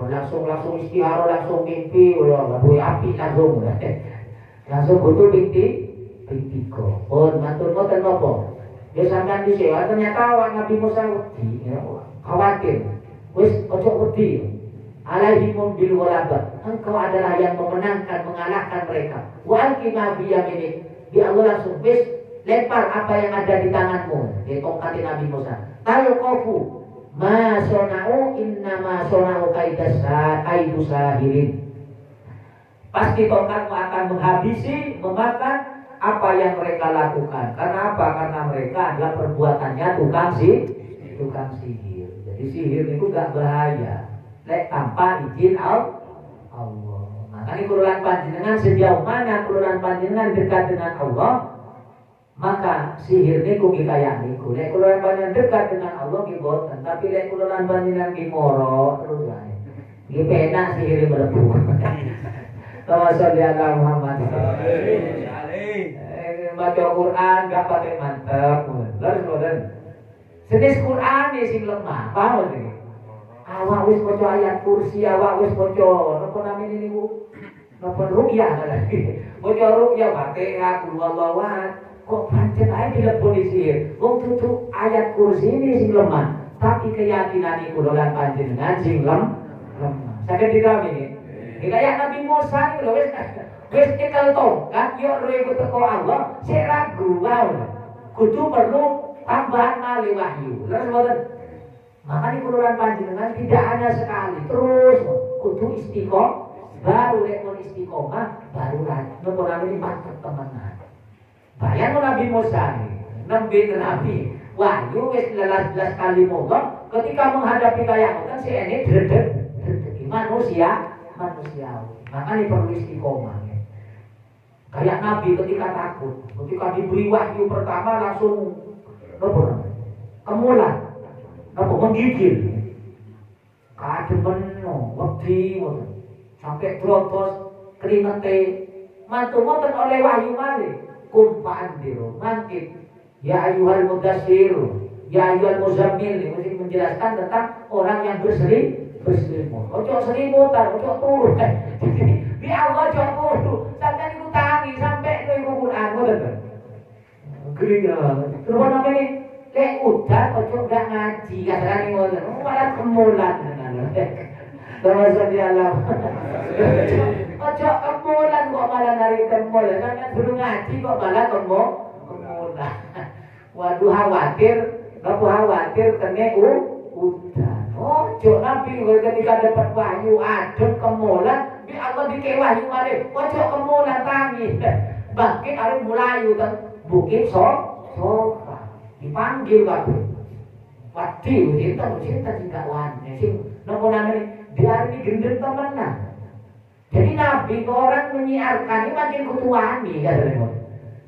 langsung istihara langsung mimpi, boleh api langsung. Langsung butuh tiga. Oh, matur ngoten napa? Ya sampean dhisik, ternyata Nabi Musa wedi, khawatir. Wis ojo wedi. Alaihim bil ghalabah. Engkau adalah yang memenangkan, mengalahkan mereka. Wa alqima bi yaminik. Dia Allah langsung wis lempar apa yang ada di tanganmu. Dia tongkat Nabi Musa. Talqafu ma sona'u inna ma sona'u kaidu sahirin. Pasti tongkatmu akan menghabisi, memakan apa yang mereka lakukan. Karena apa? Karena mereka adalah perbuatannya tukang sihir. Jadi sihir itu gak bahaya lek tanpa izin Allah. Makanya kurulan panjenengan sejauh mana kurulan panjenengan dekat dengan Allah, maka sihir niku kaya niku. Lek kurulan panjenengan dekat dengan Allah nggih boten, tapi lek kurulan panjenengan nggih moro terus wae. Nggih penak sihir mlebu. Tawassul ala Muhammad. Baca Quran gak pakai mantep. Terus senis Quran sing lemah, paham iki? Awak wis maca ayat kursi, awak wis maca napa namine niku? Napa ruqyah lagi. Maca ruqyah Fatihah, qul huwallahu ahad. Kok pancen ae dileboni sihir. Wong tutu ayat kursi ini sing lemah, tapi keyakinan iku lan panjenengan sing lemah. Saged diramini. Kayak Nabi Musa lho wis cekel tongkat yo reku teko Allah, sik ragu wae. Kudu perlu tambahan malih wahyu. Terus mboten. Makanya kurulan panjenengan tidak hanya sekali, terus kudu istiqomah. Baru lekon istiqomah, baru nopo namanya mantep temenan. Bayang Nabi Musa nih, Nabi wahyu wis 11 kali mogok, ketika menghadapi kayak ngoten si ini dredeg manusiawi. Makanya perlu istiqomah. Kayak Nabi ketika takut, ketika diberi wahyu pertama langsung nopo kemulan. Apa menggigil? Kademen wedi sampai drotos keringete mantu-mantu oleh wahyu malih kum fa'andiru mangkit ya ayyuhal mudassir ya ayyuhal muzammil. Ini menjelaskan tentang orang yang berselimut. Ojo selimutan, ojo turu. Bi Allah ojo turu. Sampai iku tangi sampai iku Quran ngoten. Gering. Terus namanya Lek udan ojo gak ngaji kasarane ngoten. Malah kemulan tenan. Terus dia alam. Ojo kemulan kok malah nari kemul. Kan durung ngaji kok malah kemulan. Waduh khawatir kene udan. Ojo nabi ketika dapat wahyu adem kemulan, bi Allah dikei wahyu malih. Ojo kemulan tangi. Bangkit arep mulayu teng bukit Sofa. Dipanggil kabeh. Waduh, cinta juga wani. Sing napa namanya? Dia ini gendeng temenan. Jadi Nabi ke orang menyiarkan ini makin kutuani katanya.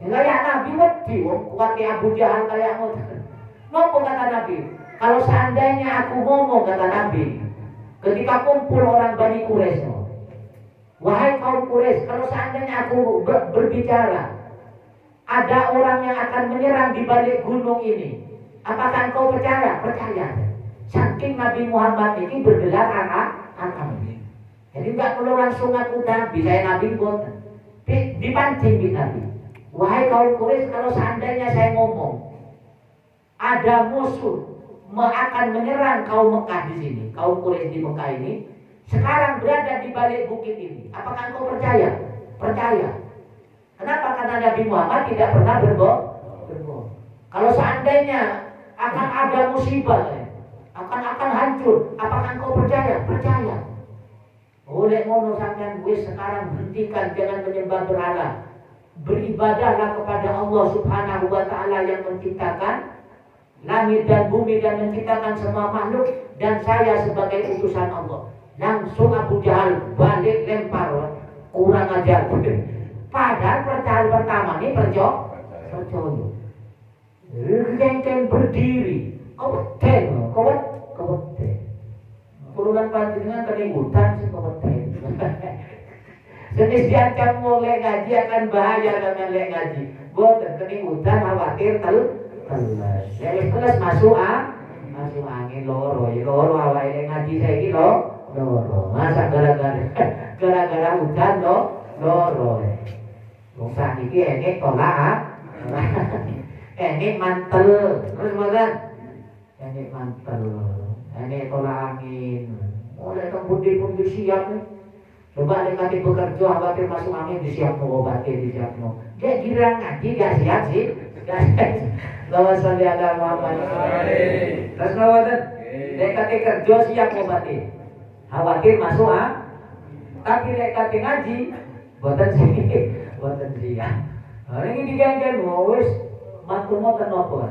Kayak Nabi wedi kuat Abu Jahal kayak ngoten. Napa kata Nabi? Kalau seandainya aku ngomong kata Nabi, ketika kumpul orang Bani Quraisy, wahai kaum Quraisy, kalau seandainya aku berbicara, ada orang yang akan menyerang di balik gunung ini, apakah engkau percaya? Percaya. Saking Nabi Muhammad ini bergelar anak. Jadi enggak perlu langsung ngaku Nabi, saya Nabi pun dipancing di Nabi. Wahai kaum Quraisy, kalau seandainya saya ngomong, ada musuh akan menyerang kaum Mekah di sini, kaum Quraisy di Mekah ini, sekarang berada di balik bukit ini. Apakah engkau percaya? Percaya. Kenapa? Karena Nabi Muhammad tidak pernah berbohong. Kalau seandainya akan ada musibah, akan hancur, apakah engkau percaya? Percaya. Oleh ngono sampean wis sekarang hentikan, jangan menyembah berhala. Beribadahlah kepada Allah Subhanahu wa taala yang menciptakan langit dan bumi dan menciptakan semua makhluk, dan saya sebagai utusan Allah. Langsung Abu Jahal balik lempar, kurang ajar. Padahal percaya pertama ini percaya. Rengken berdiri, keweden. Puluhan panjenengan keributan sih keweden. Jenis diancam mulai ngaji akan bahaya dengan lek ngaji. Boten keributan khawatir teles. Lek teles masuk angin loro awake ngaji saiki loro. Masa gara-gara hujan loro. Wong sakniki enek tolak. Enek mantel. Terus mboten? Enek mantel. Enek tolak angin. Oleh kemudian pun siap nih. Coba nek kate bekerja khawatir masuk angin disiapno obatnya disiapno. Dia kira ngaji gak siap sih. Lawan salli ala Muhammad. Terus mboten? Nek kate kerja siap obatnya. Khawatir masuk tapi nek kate ngaji boten siap. Hari ini diganjar wis matmu tenapa.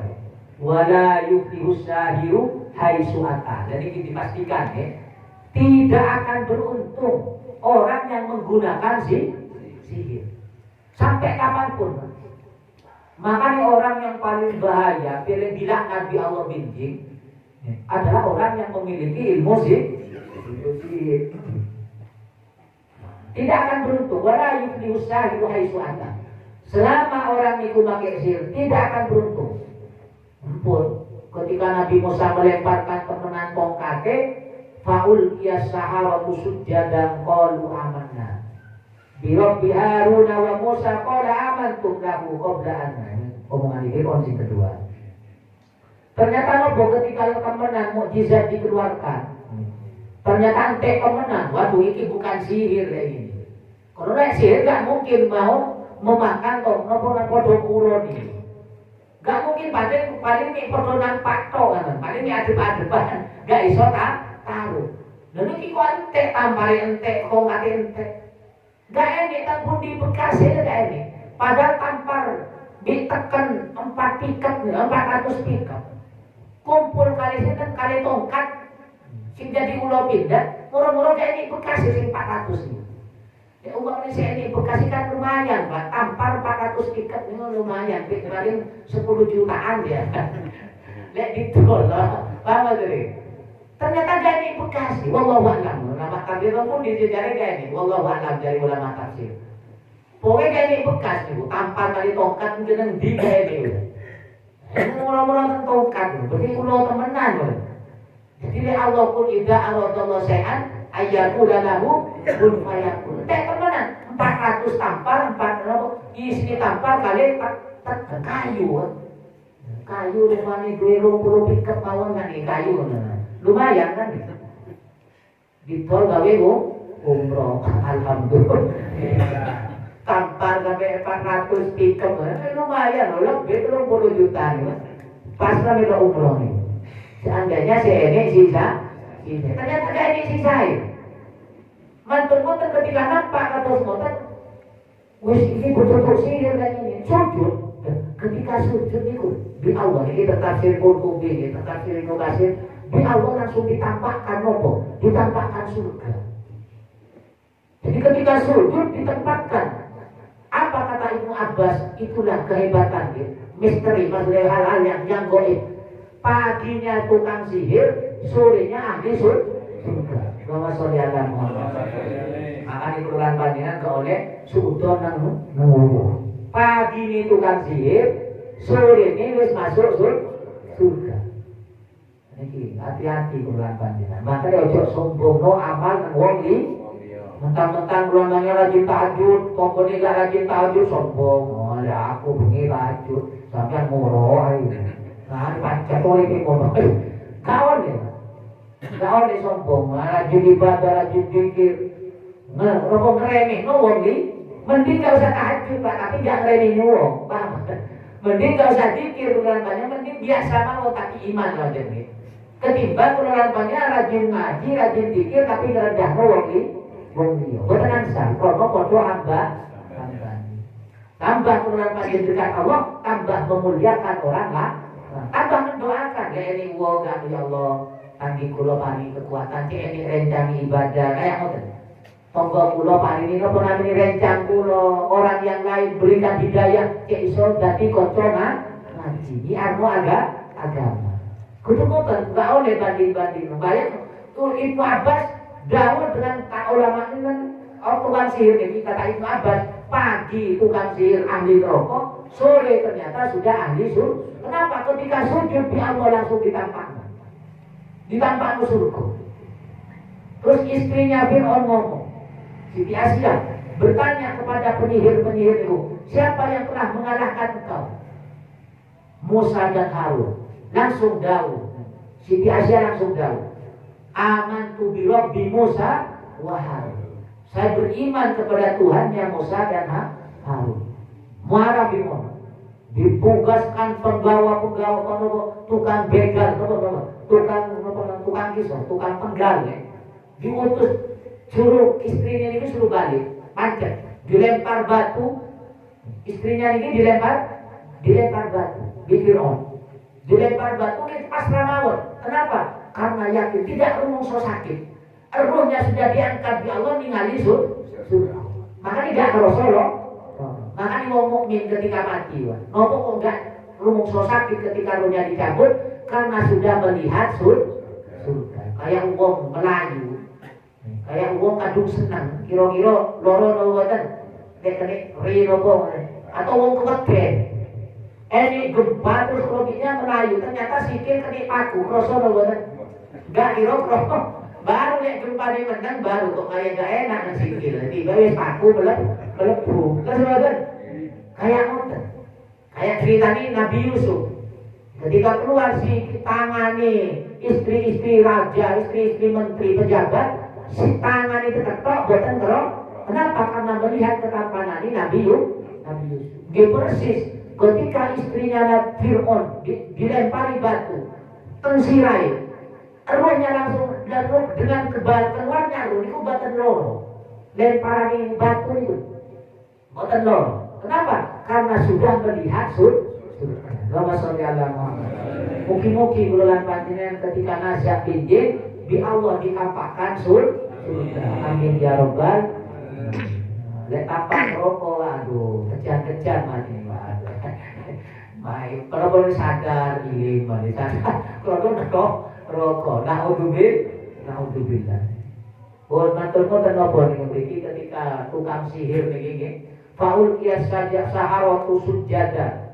Wala yuflihus sahiru haitsu ata. Jadi dipastikan tidak akan beruntung orang yang menggunakan sihir sampai kapanpun. Makanya orang yang paling bahaya bila Nabi Allah bimbing adalah orang yang memiliki ilmu sihir. Tidak akan beruntung. Wala yuflihus sahiru haitsu ata. Selama orang itu pakai sihir tidak akan beruntung. Ampun, ketika Nabi Musa melemparkan temenan tongkatnya, faul qiyas saharatu sujjadan qalu amanna bi rabbi Harun wa Musa qala amantum lahu qabla an. Omongan ini kunci kedua. Ternyata nopo ketika temenan mukjizat dikeluarkan. Ternyata ente temenan, waduh ini bukan sihir kayak gini. Kalau nek sihir gak mungkin mau memakan toh nopo podo kuro nih. Gak mungkin paling nih podo nampak toh kan, paling nih adep-adepan, gak iso taruh. Lalu kiko ente tampari ente, kok ngati ente. Gak enek tampun di bekas ya gak enek. Padahal tampar ditekan 4 piket, 400 piket. Kumpul kali sinten kali tongkat, sing jadi ulo pindah, murah-murah gak enek bekas sing 400 ini. Ya uang ini saya ini Bekasi kan lumayan Pak, tampar 400 tiket ini lumayan, paling 10 jutaan ya. Lihat ditol loh, paham tadi? Ternyata gak ini Bekasi, wallahu a'lam. Nama tafsir pun disejarah gak ini, wallahu a'lam dari ulama tafsir. Pokoknya gak ini Bekasi, tampar kali tongkat mungkin di gak ini. Ini murah-murah tongkat, berarti ulo temenan loh. Jadi Allah pun idza aradallahu syai'an ayyakula lahu kun fayakun. Temenan 400 tampar, 400 isi tampar kali kayu. Kayu rumah ini 20 piket mawon kan kayu. Lumayan kan gitu. Di tol gawe umroh, alhamdulillah. Tampar sampai 400 piket, lumayan loh, lebih 30 juta nih. Pas kami ke umroh nih. Seandainya ini sisa, ternyata ada ini sisa ya. Mantul-mantul ketika nampak kata semuanya, wis ini betul-betul sihir kan ini, sujud. Ketika sujud itu di Allah ini tafsir Qurtubi, ini tafsir Ibnu Katsir, di Allah langsung ditampakkan nopo, ditampakkan surga. Jadi ketika sujud ditempatkan. Apa kata Ibnu Abbas? Itulah kehebatan ya. Misteri, maksudnya hal-hal yang goib. Paginya tukang sihir, sorenya ahli surga. Bahwa sholli ala Muhammad. Akan dikeluarkan panjenengan ke oleh sudon nang nuwuh. Pagi ini tukang sihir, sore ini wis masuk surga. Niki hati-hati keluarkan panjenengan. Makanya ojo sombongno amal nang wong iki. Mentang-mentang gelombangnya rajin tahajud, pokoknya gak rajin tahajud, sombong. Oh ya aku bengi tahajud, sampai murah aja. Nah pancet oleh ini ngomong, kawan ya, kawan ya sombong, rajin ibadah, rajin zikir. Nah, ngomong ngeremeh, ngomong nih, mending gak usah tahajud pak, tapi gak ngeremeh ngomong, paham? Mending gak usah zikir, mending biasa mau tapi iman aja nih. Ketimbang keluarannya rajin ngaji, rajin zikir, tapi ngerendah ngomong nih. Bukan ansar, kalau kodoh hamba, tambah keluar panjang dekat Allah, tambah memuliakan orang lah, tambah mendoakan. Ya ini wong ya Allah, tanggi kulo pari kekuatan, ini rencang ibadah, kayak apa? Tonggo kulo pari ini nopo namanya rencang kulo, orang yang lain berikan hidayah, kayak iso jadi kocongan, ngaji. Ini agama. Kudu ngoten, gak oleh banding-banding. Bayang tuh Ibnu Abbas. Dawuh dengan tak ulama ini tukang sihir ini kata Ibnu Abbas, pagi tukang sihir ahli neraka, sore ternyata sudah ahli surga. Kenapa? Ketika sujud di Allah langsung ditampakkan surga. Terus istrinya Fir'aun ngomong, Siti Asyah bertanya kepada penyihir-penyihir itu, siapa yang telah mengalahkan engkau? Musa dan Harun. Langsung dawuh, Siti Asyah langsung dawuh, amantu bi Rabbi Musa wa Harun. Saya beriman kepada Tuhannya Musa dan Harun. Muara bimon. Ditugaskan penggawa-penggawa tukang begal, tukang kisah, tukang penggal ya. Diutus suruh istrinya ini suruh balik, macet, dilempar batu. Istrinya ini dilempar batu di Fir'aun. Dilempar batu ini pasrah mawon. Kenapa? Karena yakin tidak rumongso sakit, ruhnya sudah diangkat di Allah ningali surga. Maka tidak kerasa loh. Maka wong mukmin ketika mati, nopo kok enggak rumongso sakit ketika ruhnya dicabut karena sudah melihat surga. Kayak wong Melayu, kayak wong kadung senang, kira-kira loro noboten, nek rino atau wong keweden. Ini gempa terus loginya Melayu, ternyata sikil kena paku, rasa noboten. Gak kira-kira baru lihat gempa ini menang baru kok kayak gak enak sikil. Tiba wis paku melebu. Terus kayak ngoten. Kayak cerita ini Nabi Yusuf. Ketika keluar si tangani istri-istri raja, istri-istri menteri pejabat, si tangan itu ketok boten kerok. Kenapa? Karena melihat ketampanan ini Nabi Yusuf. Dia persis ketika istrinya Fir'aun dilempari batu, tengsirai. Ruhnya langsung dengan keluarnya ruh itu batan loro. Lemparan batu itu batan loro. Kenapa? Karena sudah melihat surga. Allahumma sholli ala Muhammad. Mugi-mugi bulan panjenengan ketika nasihat pinjin di Allah ditampakkan surga. Amin ya robbal. Lek tapak rokok aduh kejar-kejar mati baik, kalau boleh sadar ini mari sadar. Kalau rokok, naudzubillah. Buat maturmu dan nopon ini ketika tukang sihir ini, faul kias saja saharatu sujada.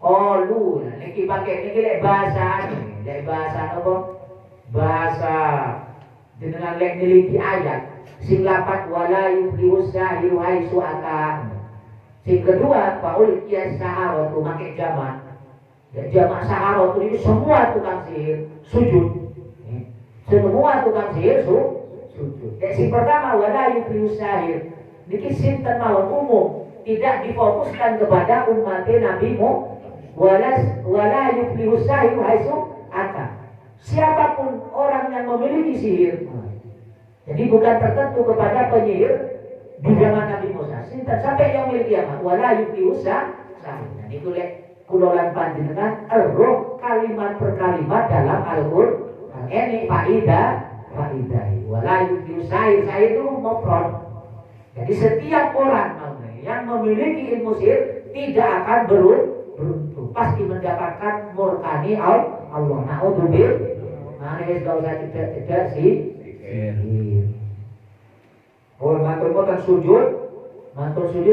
Oh lu, niki pakai niki lek bahasa apa? Bahasa dengan lek neliti ayat. Sing lapat wala yuflihu sahiru haitsu ata. Sing kedua, Paul kias saharatu pakai jamak. Ya, jamak saharatu ini semua tukang sihir sujud. Semua tukang sihir sujud. Sing pertama wala yuflihu sahir. Niki sinten mawon umum, tidak difokuskan kepada umat Nabi wala yuflihu sahir haitsu ata. Siapapun orang yang memiliki sihir. Jadi bukan tertentu kepada penyihir di zaman Nabi Musa. Sinten sampai yang memiliki apa? Wala yuflihu sahir. Nah, niku lek kulolan panjenengan roh kalimat per kalimat dalam Al-Qur'an. Ini faidah wala yuflihu sahir itu mufrad. Jadi setiap orang yang memiliki ilmu sihir tidak akan beruntung, pasti mendapatkan murkani Allah. Naudzubillah. Nah, ini gak usah tidak sih. Oh, matur sujud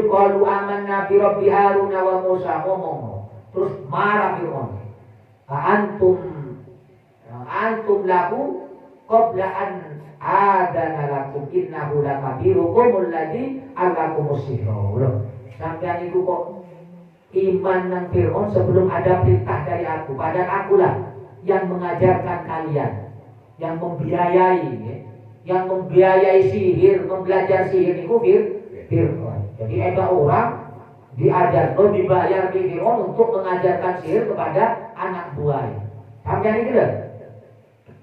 qalu amanna bi rabbi Harun wa Musa ngomong. Terus marah Fir'aun. Antum lahu qabla an adana lakum innahu lakabirukum alladzi allamakumus sihra. Sampeyan iku kok iman nang Fir'aun sebelum ada perintah dari aku. Padahal akulah yang mengajarkan kalian, yang membiayai sihir, membelajar sihir itu Fir'aun. Jadi ada orang diajar, dibayar di Fir'aun untuk mengajarkan sihir kepada anak buah. Sampai ini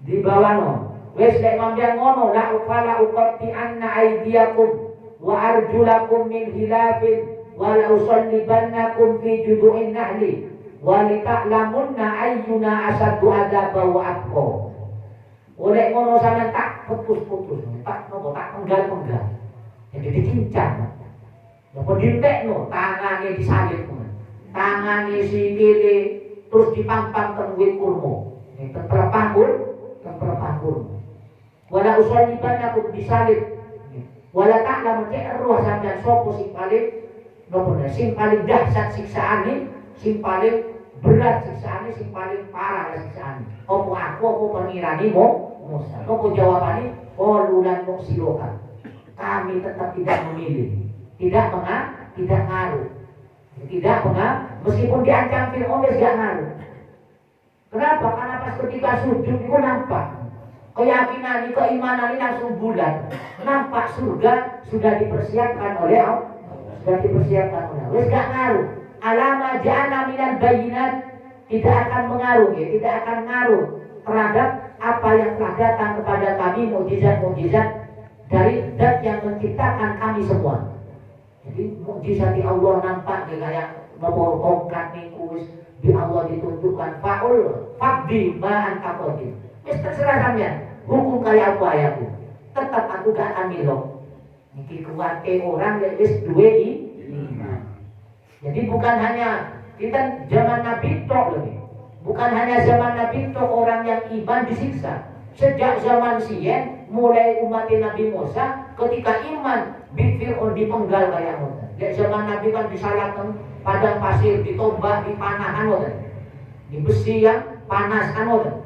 di bawah wes lek mambian ngono la ufala uqti anna aydiyakum wa arjulakum min hilafin wa la usallibannakum fi judu'in nahli wa lita'lamunna ayyuna asaddu adzaba wa atqa. Oleh ngono sampean tak putus-putus, tak penggal-penggal. Jadi dicincang. Napa ditekno, tangane disalib. Tangane sikile terus dipampang teng wit kurma. Teng perpangkur. Wala usallibannakum disalib. Wala ta'lamu roh sampean sapa sing paling dahsyat siksaane, sing paling berat siksaane, sing paling parah siksaane. Apa aku apa pengirani Musa. Apa jawabane? Qalulan muksiroka. Kami tetap tidak memilih, tidak ngaruh. Meskipun diancam Fir'aun tidak ngaruh. Kenapa? Karena pas ketika sujud itu nampak keyakinan, keimanan ini langsung bulat. Nampak surga sudah dipersiapkan oleh Allah. Wes gak ngaruh. Alama ja'ana minal bayinat, tidak akan mengaruh, tidak akan ngaruh terhadap apa yang telah datang kepada kami, mukjizat-mukjizat dari zat yang menciptakan kami semua. Jadi mukjizat di Allah nampak kayak nomor tongkat niku di Allah ditentukan faul faqdi ma anta qadir. Wis terserah sampean, hukum kaya apa ayaku. Tetap aku gak akan milo. Niki kuwate orang yang wis duwe iman. Jadi bukan hanya kita zaman Nabi tok lagi. Bukan hanya zaman Nabi tok orang yang iman disiksa. Sejak zaman Sien mulai umat Nabi Musa ketika iman Fir'aun dipenggal kayak ngoten. Di zaman Nabi kan disalahkan padang pasir, ditombak, dipanahan ngoten. Di besi yang panas kan ngoten.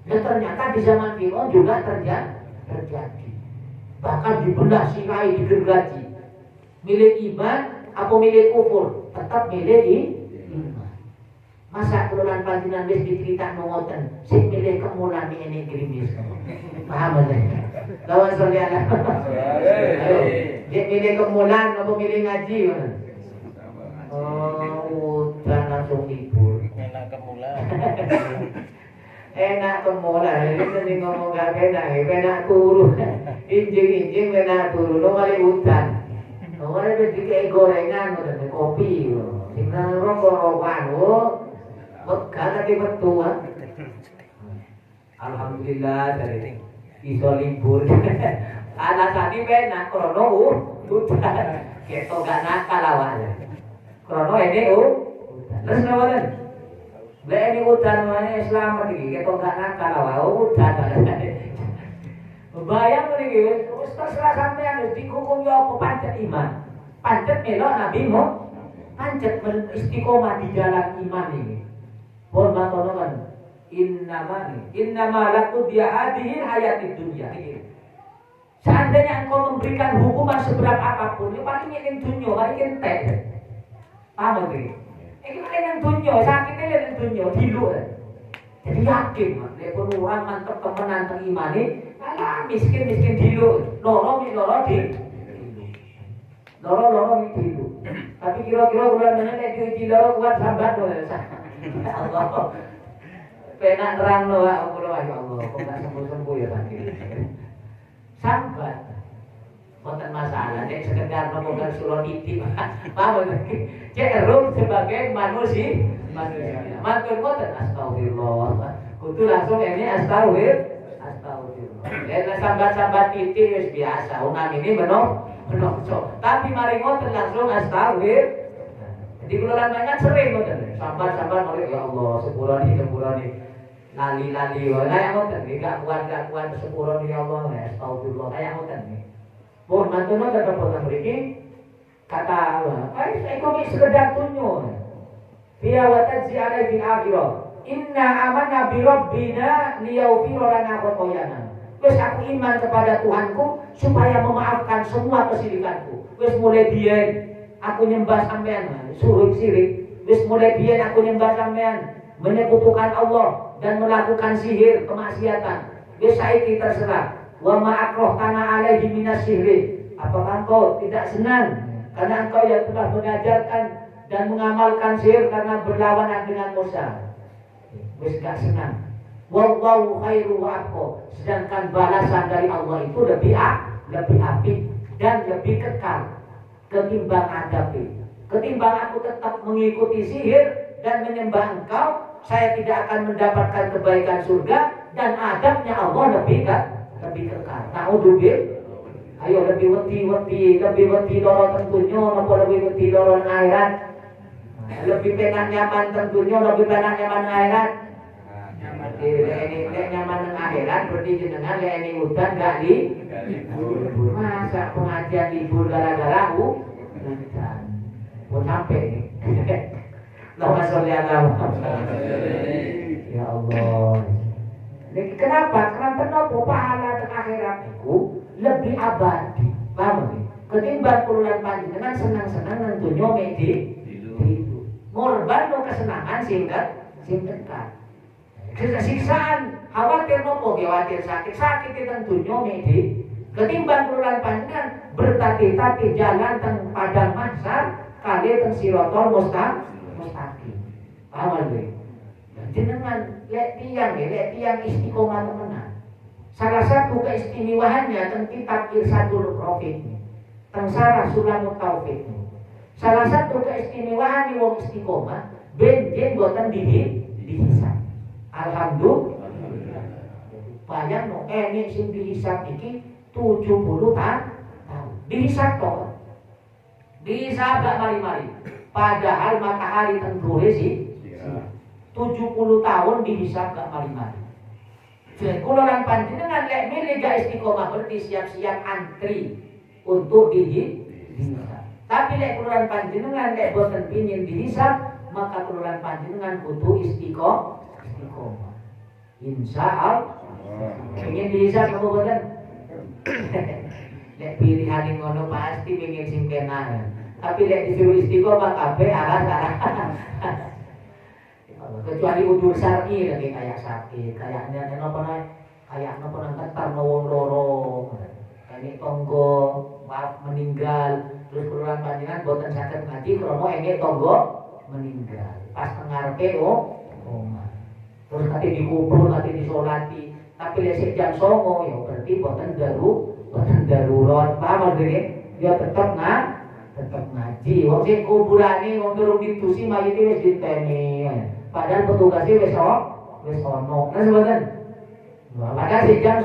Dan ternyata di zaman Fir'aun juga terjadi. Bahkan dibelah sirai, digergaji. Milik iman atau milik kufur? Tetap milik iman. Masa kelulan panjenengan wis diceritakno ngoten, sing milih kemulan ini gerimis. Paham aja. Lawan soalnya. Dia milih kemulan apa milih ngaji? Oh, udah langsung libur. Enak kemulan. Enak kemulan. Ini ngomong gak enak turu. Injing enak turu. Lo kali hutan. Lo kali dikai gorengan, kopi. Sing rokok-rokokan. Begal lagi bertua. Alhamdulillah dari iso libur. Alasan ini enak krono hutan. Kita gak nakal awalnya. Krono ini terus nawarin. Lah ini hutan mana selamat iki. Kita gak nakal awal hutan. Bayang ini terserah sampean dihukum yo apa pancet iman. Pancet melok Nabi mu. Pancet istiqomah di jalan iman ini. Pun matonokan innama lakum bi hadhihi hayatid dunya. Seandainya engkau memberikan hukuman seberat apapun, paling ingin dunia, paling ingin teh. Paham iki? Iki kan nang dunya, sakite nang dunya dilu. Jadi yakin, nek orang mantep temenan teng imane, alah miskin dilu. Loro di loro dilu. Tapi kira-kira kula meneh nek diuji loro kuat sambat lho. Allah. Penak nerangno wae kula ya Allah, kok gak sembuh-sembuh ya sakit. Sambat. Bukan masalah, nek sekedar ngomongkan surah titip. Paham iki? Cek rum sebagai manusia. Matur boten astagfirullah. Kudu langsung ini astagfirullah. Nek sambat-sambat titik wis biasa. Unang ini menungso. Tapi mari ngoten langsung astagfir. Jadi kula lanang sering ngoten. Sambat-sambat mari ya Allah, sepura nih. Lali-lali wae kaya ngoten. Gak kuat sepura ya Allah, astagfirullah kaya ngoten. Pun mantuno tetap boten mriki kata Allah. Iku wis sekedar tunyo. Biya wa tajzi alaihi akhirah. Inna amanna bi rabbina liyaghfira lana khotoyana. Wis aku iman kepada Tuhanku supaya memaafkan semua kesirikanku. Wis mulai biyen aku nyembah sampean, suruh sirik. Wis mulai biyen aku nyembah sampean, menyekutukan Allah dan melakukan sihir, kemaksiatan. Wis saiki terserah. Wa ma'akrohtana alaihi minas sihri. Apakah engkau tidak senang karena engkau yang telah mengajarkan dan mengamalkan sihir karena berlawanan dengan Musa? Wis gak senang. Wallahu khairu wa abqa. Sedangkan balasan dari Allah itu lebih apik dan lebih kekal ketimbang adabi. Ketimbang aku tetap mengikuti sihir dan menyembah engkau, saya tidak akan mendapatkan kebaikan surga dan adabnya Allah lebih kekal. Naudzubil. Ayo lebih wedi loro tentunya, napa lebih wedi loro akhirat. Lebih pengen nyaman tentunya, lebih pengen nyaman akhirat. Ini nyaman akhirat berarti jenengan ini udan gak libur. Masa pengajian libur gara-gara udan. Pun sampai nih. Allahumma sholli ala Muhammad. Ya Allah. Kenapa? Karena kenapa pahala teng akhirat itu lebih abadi. Paham nggih? Ketimbang kululan panjenengan senang-senang nang donya medi itu. Ngorban no kesenangan singkat. Kesiksaan khawatir nopo khawatir sakit teng donya medi. Ketimbang kululan panjenengan bertati-tati jalan teng padang mahsyar kali teng siratal mustaqim. Paham nggih? Jenengan lek tiang istiqomah temenan. Salah satu keistimewaannya tentang kitab Irsadul Rafiq, tentang Sarah Sulamut Taufiq. Salah satu keistimewaan wong istiqomah ben boten dihisab. Alhamdulillah. Bayang no ini sing dihisab iki 70 tahun. Dihisab kok. Dihisab gak mari-mari. Padahal matahari tenggure sih 70 tahun dihisab gak mari-mari. Jadi kalau orang panjenengan lek milih gak istiqomah berarti siap-siap antri untuk dihisab. Tapi lek kalau orang panjenengan lek boten pingin dihisab, maka kalau orang panjenengan butuh istiqomah. Insya Allah. Ingin dihisab apa boten? Lek pilihan ngono pasti pingin sing kenal. Tapi lek disuruh istiqomah kabeh arah-arah. Kecuali udur syar'i lagi kayak sakit, kayaknya napa ngetar wong loro. Ini tonggo maaf meninggal, terus keluar panjenengan boten saged ngaji kromo enge tonggo meninggal. Pas ngarepe omah. Terus kate dikubur, kate disolati. Tapi lek jam 09.00 ya berarti boten darurat. Paham nggih? Ya tetep ngaji. Wong sing kuburane wong durung ditusi mayite wis diteni. Padahal petugasnya wis ono. Nah sebenarnya, padahal jam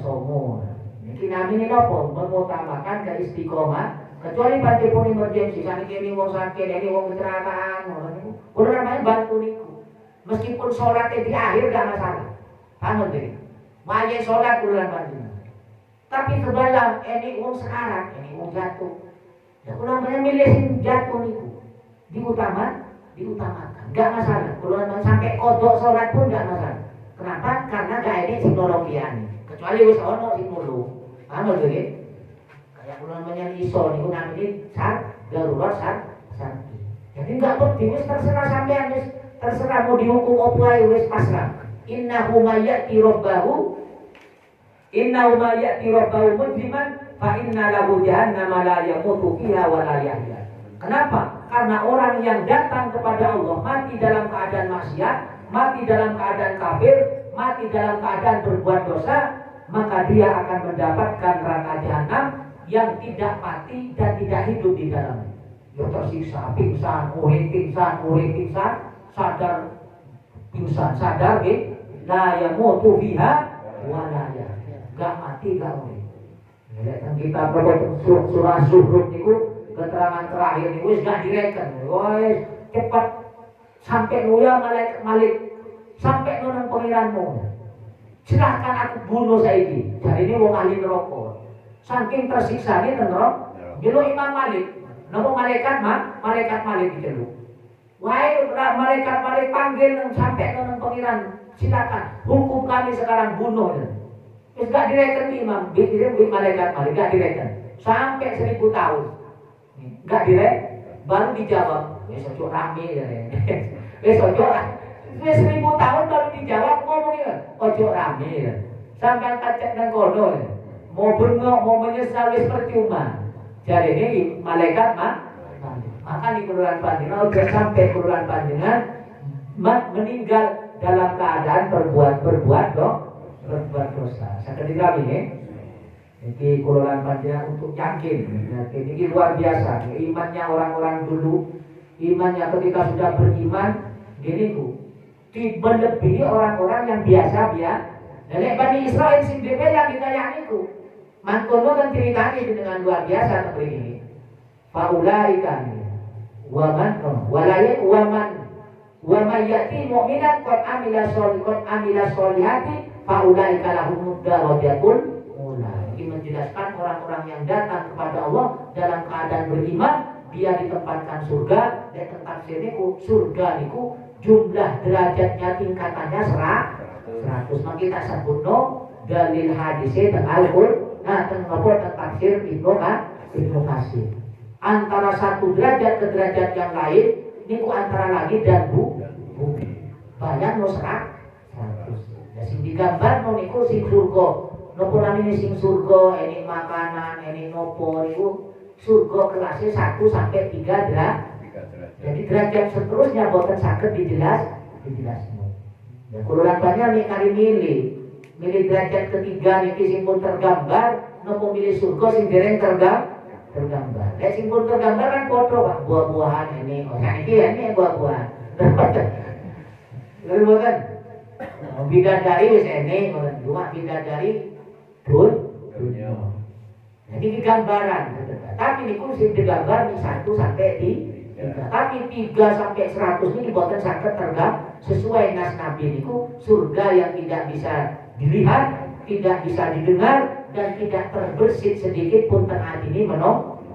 09.00. Niki namine napa? Mengutamakan keistiqomah. Kecuali pancen pun emergensi, saniki ini wong sakit, ini wong kecelakaan, ngono niku. Kulo namanya bantu niku. Meskipun sholatnya di akhir gak masalah. Paham nggih? Wae sholat kulo panjenengan. Tapi sebelah ini wong sekarat, ini wong jatuh. Ya kulo namanya milih sing jatuh niku. Diutamakan. Gak masalah, kalau sampai kodok sholat pun gak masalah. Kenapa? Karena gak ini teknologian. Kecuali wis ono sing mulu. Paham lho nggih? Kayak kula namanya iso niku namine darurat Sakti. Jadi enggak penting, wis terserah sampean, wis terserah mau dihukum opo ae wis pasrah. Innahu mayyati rabbahu mujriman fa inna lahu jahannama la yamutu fiha wa la yahya. Kenapa? Karena orang yang datang kepada Allah mati dalam keadaan maksiat, mati dalam keadaan kafir, mati dalam keadaan berbuat dosa, maka dia akan mendapatkan neraka jahanam yang tidak mati dan tidak hidup di dalamnya. Dia tersiksa, pingsan, sadar, pingsan, sadar, la yamutu fiha wa la yahya. Gak mati, gak urip. Lihat kita surah Zuhruf niku keterangan terakhir niku wis gak direken. Wis cepat sampai nuya malaikat Malik, sampai nang pengiranmu. Silahkan aku bunuh saiki. Jadi ini wong ahli neraka. Saking tersiksa ini neraka. Bilo Imam Malik, napa malaikat Malik diceluk. Wahai malaikat Malik panggil sampai nang pengiran. Silakan hukum kami sekarang bunuh. Wis gak direken Imam, dikirim malaikat Malik gak direken. Sampai 1000 tahun. Gak direk, baru dijawab. Wis ojo rame ya. Wis ojo. Wis 1000 tahun baru dijawab ngomongnya. Ojo rame ya. Sampai kacek nang kono. Mau bengok, mau menyesal wis percuma. Jadi ini malaikat maka di kelurahan panjenengan udah sampai kelurahan panjenengan meninggal dalam keadaan berbuat dosa. Seketika ini kelurahan panjenengan untuk yakin. Ini luar biasa. Imannya orang-orang dulu, imannya ketika sudah beriman, gini melebihi orang-orang yang biasa. Dari Bani Israel sing dhewe yang dikayaniku. Mangkono kan ceritanya dengan luar biasa seperti ini. Faulaika waman yati mu'minan qad amila sholihati faulaika lahum darajatun ula. Ini menjelaskan orang-orang yang datang kepada Allah dalam keadaan beriman, dia ditempatkan surga. Dan tempat sini surga niku jumlah derajatnya tingkatannya 100. Maka kita sebut dalil hadisnya Al-Qur'an. Nah, tengah tafsir Ibnu Katsir. Antara satu derajat ke derajat yang lain, niku antara langit dan bumi. Banyak 100. Ya sing digambar niku sing surga. Nopo namine sing surga, ini makanan, ini nopo niku surga kelasnya 1 sampai 3 derajat. Jadi derajat seterusnya boten saged dijelasno. Ya kulolan banyak nek kali milih derajat ketiga niki sing pun tergambar, nopo milih surga sing dereng tergambar. Sing pun tergambar kan foto Pak, buah-buahan ini. Oh saniki ini buah-buahan. Lalu bukan bidadari wis ene, cuma bidadari dunia. Jadi ini gambaran. Tapi niku sing digambar 1 sampai 3. Tapi 3 sampai 100 ini buatan saged tergambar sesuai nas Nabi niku surga yang tidak bisa dilihat, tidak bisa didengar, dan tidak terbersit sedikit pun tengah ini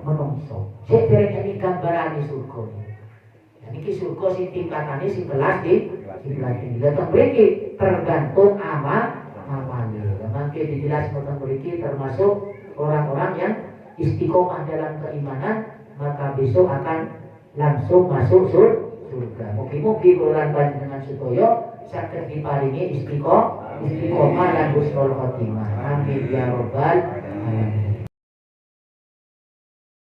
menungso. Sederek ini gambaran surga. Dan ini surga sing tingkatane sing kelas di datang mriki tergantung amalnya. Mangke dijelas tentang mriki termasuk orang-orang yang istiqomah dalam keimanan, maka besok akan langsung masuk surga. Mugi-mugi kula panjenengan sedaya saged diparingi istiqomah dan husnul khotimah. Amin ya rabbal